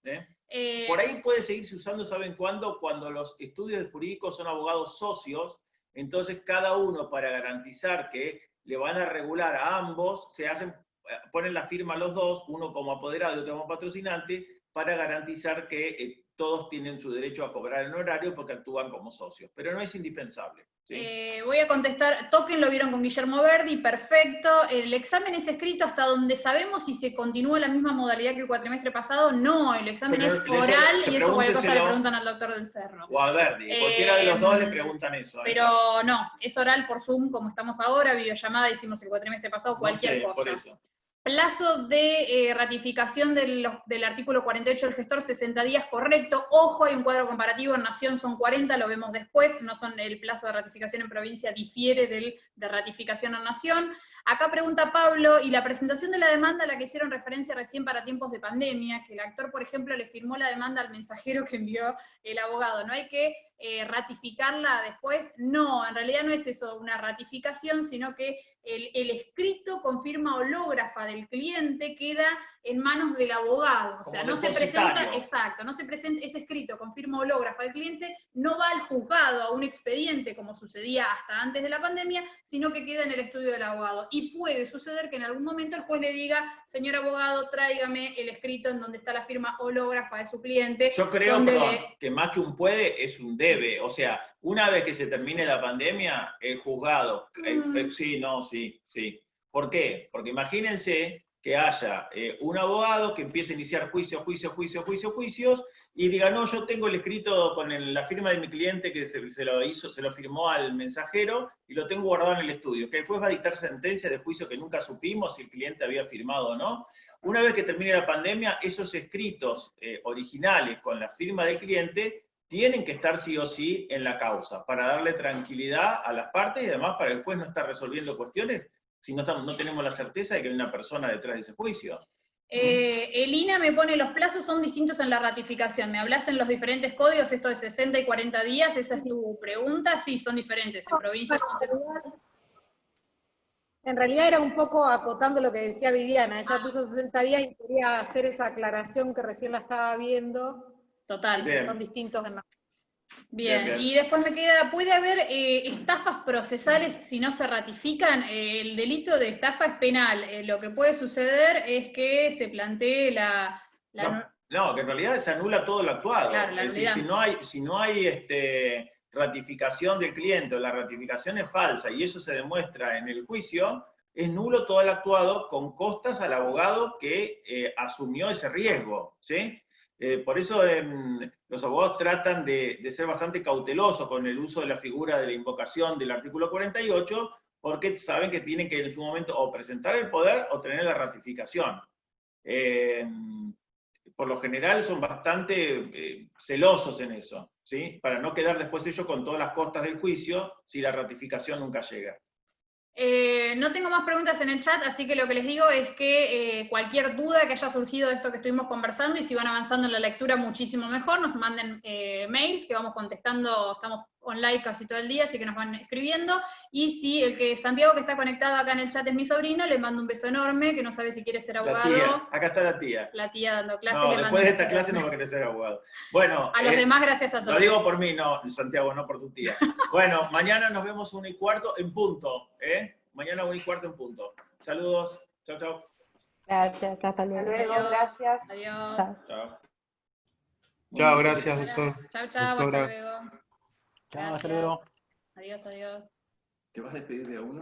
Por ahí puede seguirse usando, ¿saben cuándo? Cuando los estudios jurídicos son abogados socios, entonces cada uno, para garantizar que le van a regular a ambos, ponen la firma los dos, uno como apoderado y otro como patrocinante, para garantizar que todos tienen su derecho a cobrar el honorario porque actúan como socios, pero no es indispensable. ¿Sí? Voy a contestar, Token lo vieron con Guillermo Verdi, perfecto. El examen es escrito hasta donde sabemos si se continúa la misma modalidad que el cuatrimestre pasado. No, el examen es oral y eso cualquier cosa le preguntan al doctor del Cerro. O a Verdi, cualquiera de los dos le preguntan eso. Pero no, es oral por Zoom como estamos ahora, videollamada hicimos el cuatrimestre pasado, cualquier cosa. Por eso. Plazo de ratificación del artículo 48 del gestor, 60 días, correcto. Ojo, hay un cuadro comparativo, en Nación son 40, lo vemos después, no son el plazo de ratificación en provincia, difiere del de ratificación en Nación. Acá pregunta Pablo, y la presentación de la demanda a la que hicieron referencia recién para tiempos de pandemia, que el actor, por ejemplo, le firmó la demanda al mensajero que envió el abogado, ¿no hay que ratificarla después? No, en realidad no es eso una ratificación, sino que el escrito con firma hológrafa del cliente queda en manos del abogado, o sea, no se presenta, exacto, no se presenta ese escrito con firma hológrafa del cliente, no va al juzgado a un expediente como sucedía hasta antes de la pandemia, sino que queda en el estudio del abogado. Y puede suceder que en algún momento el juez le diga, señor abogado, tráigame el escrito en donde está la firma hológrafa de su cliente. Yo creo, que más que un puede, es un debe. O sea, una vez que se termine la pandemia, el juzgado, sí. ¿Por qué? Porque imagínense que haya un abogado que empiece a iniciar juicios, y diga, no, yo tengo el escrito con la firma de mi cliente que se lo firmó al mensajero, y lo tengo guardado en el estudio, que el juez va a dictar sentencia de juicio que nunca supimos si el cliente había firmado o no. Una vez que termine la pandemia, esos escritos originales con la firma del cliente tienen que estar sí o sí en la causa, para darle tranquilidad a las partes, y además para el juez no estar resolviendo cuestiones si no tenemos la certeza de que hay una persona detrás de ese juicio. Elina me pone, los plazos son distintos en la ratificación. ¿Me hablas en los diferentes códigos, esto de 60 y 40 días? ¿Esa es tu pregunta? Sí, son diferentes. En provincias En realidad era un poco acotando lo que decía Viviana. Ella puso 60 días y quería hacer esa aclaración que recién la estaba viendo. Total. Que son distintos en la... Bien, y después me queda, ¿puede haber estafas procesales si no se ratifican? El delito de estafa es penal. Lo que puede suceder es que se plantee No, que en realidad se anula todo lo actuado. Claro, es decir, si no hay ratificación del cliente, o la ratificación es falsa, y eso se demuestra en el juicio, es nulo todo el actuado, con costas al abogado que asumió ese riesgo, ¿sí? Por eso los abogados tratan de ser bastante cautelosos con el uso de la figura de la invocación del artículo 48, porque saben que tienen que en su momento o presentar el poder o tener la ratificación. Por lo general son bastante celosos en eso, ¿sí? Para no quedar después ellos con todas las costas del juicio si la ratificación nunca llega. No tengo más preguntas en el chat, así que lo que les digo es que cualquier duda que haya surgido de esto que estuvimos conversando, y si van avanzando en la lectura muchísimo mejor, nos manden mails, que vamos contestando, estamos online casi todo el día, así que nos van escribiendo. Y si Santiago, que está conectado acá en el chat, es mi sobrino, le mando un beso enorme, que no sabe si quiere ser abogado. La tía, acá está la tía. La tía dando clases. No, después de esta clase no va a querer ser abogado. Bueno, a los demás, gracias a todos. Lo digo por mí, no, Santiago, no por tu tía. Bueno, mañana nos vemos 1:15 en punto, Mañana 1:15 en punto. Saludos, chao, chao. Gracias, hasta luego. Adiós. Gracias. Adiós. Chao. Chao, gracias, doctor. Chao, chao, hasta luego. Chao, hasta luego. Adiós, adiós. ¿Te vas a despedir de uno?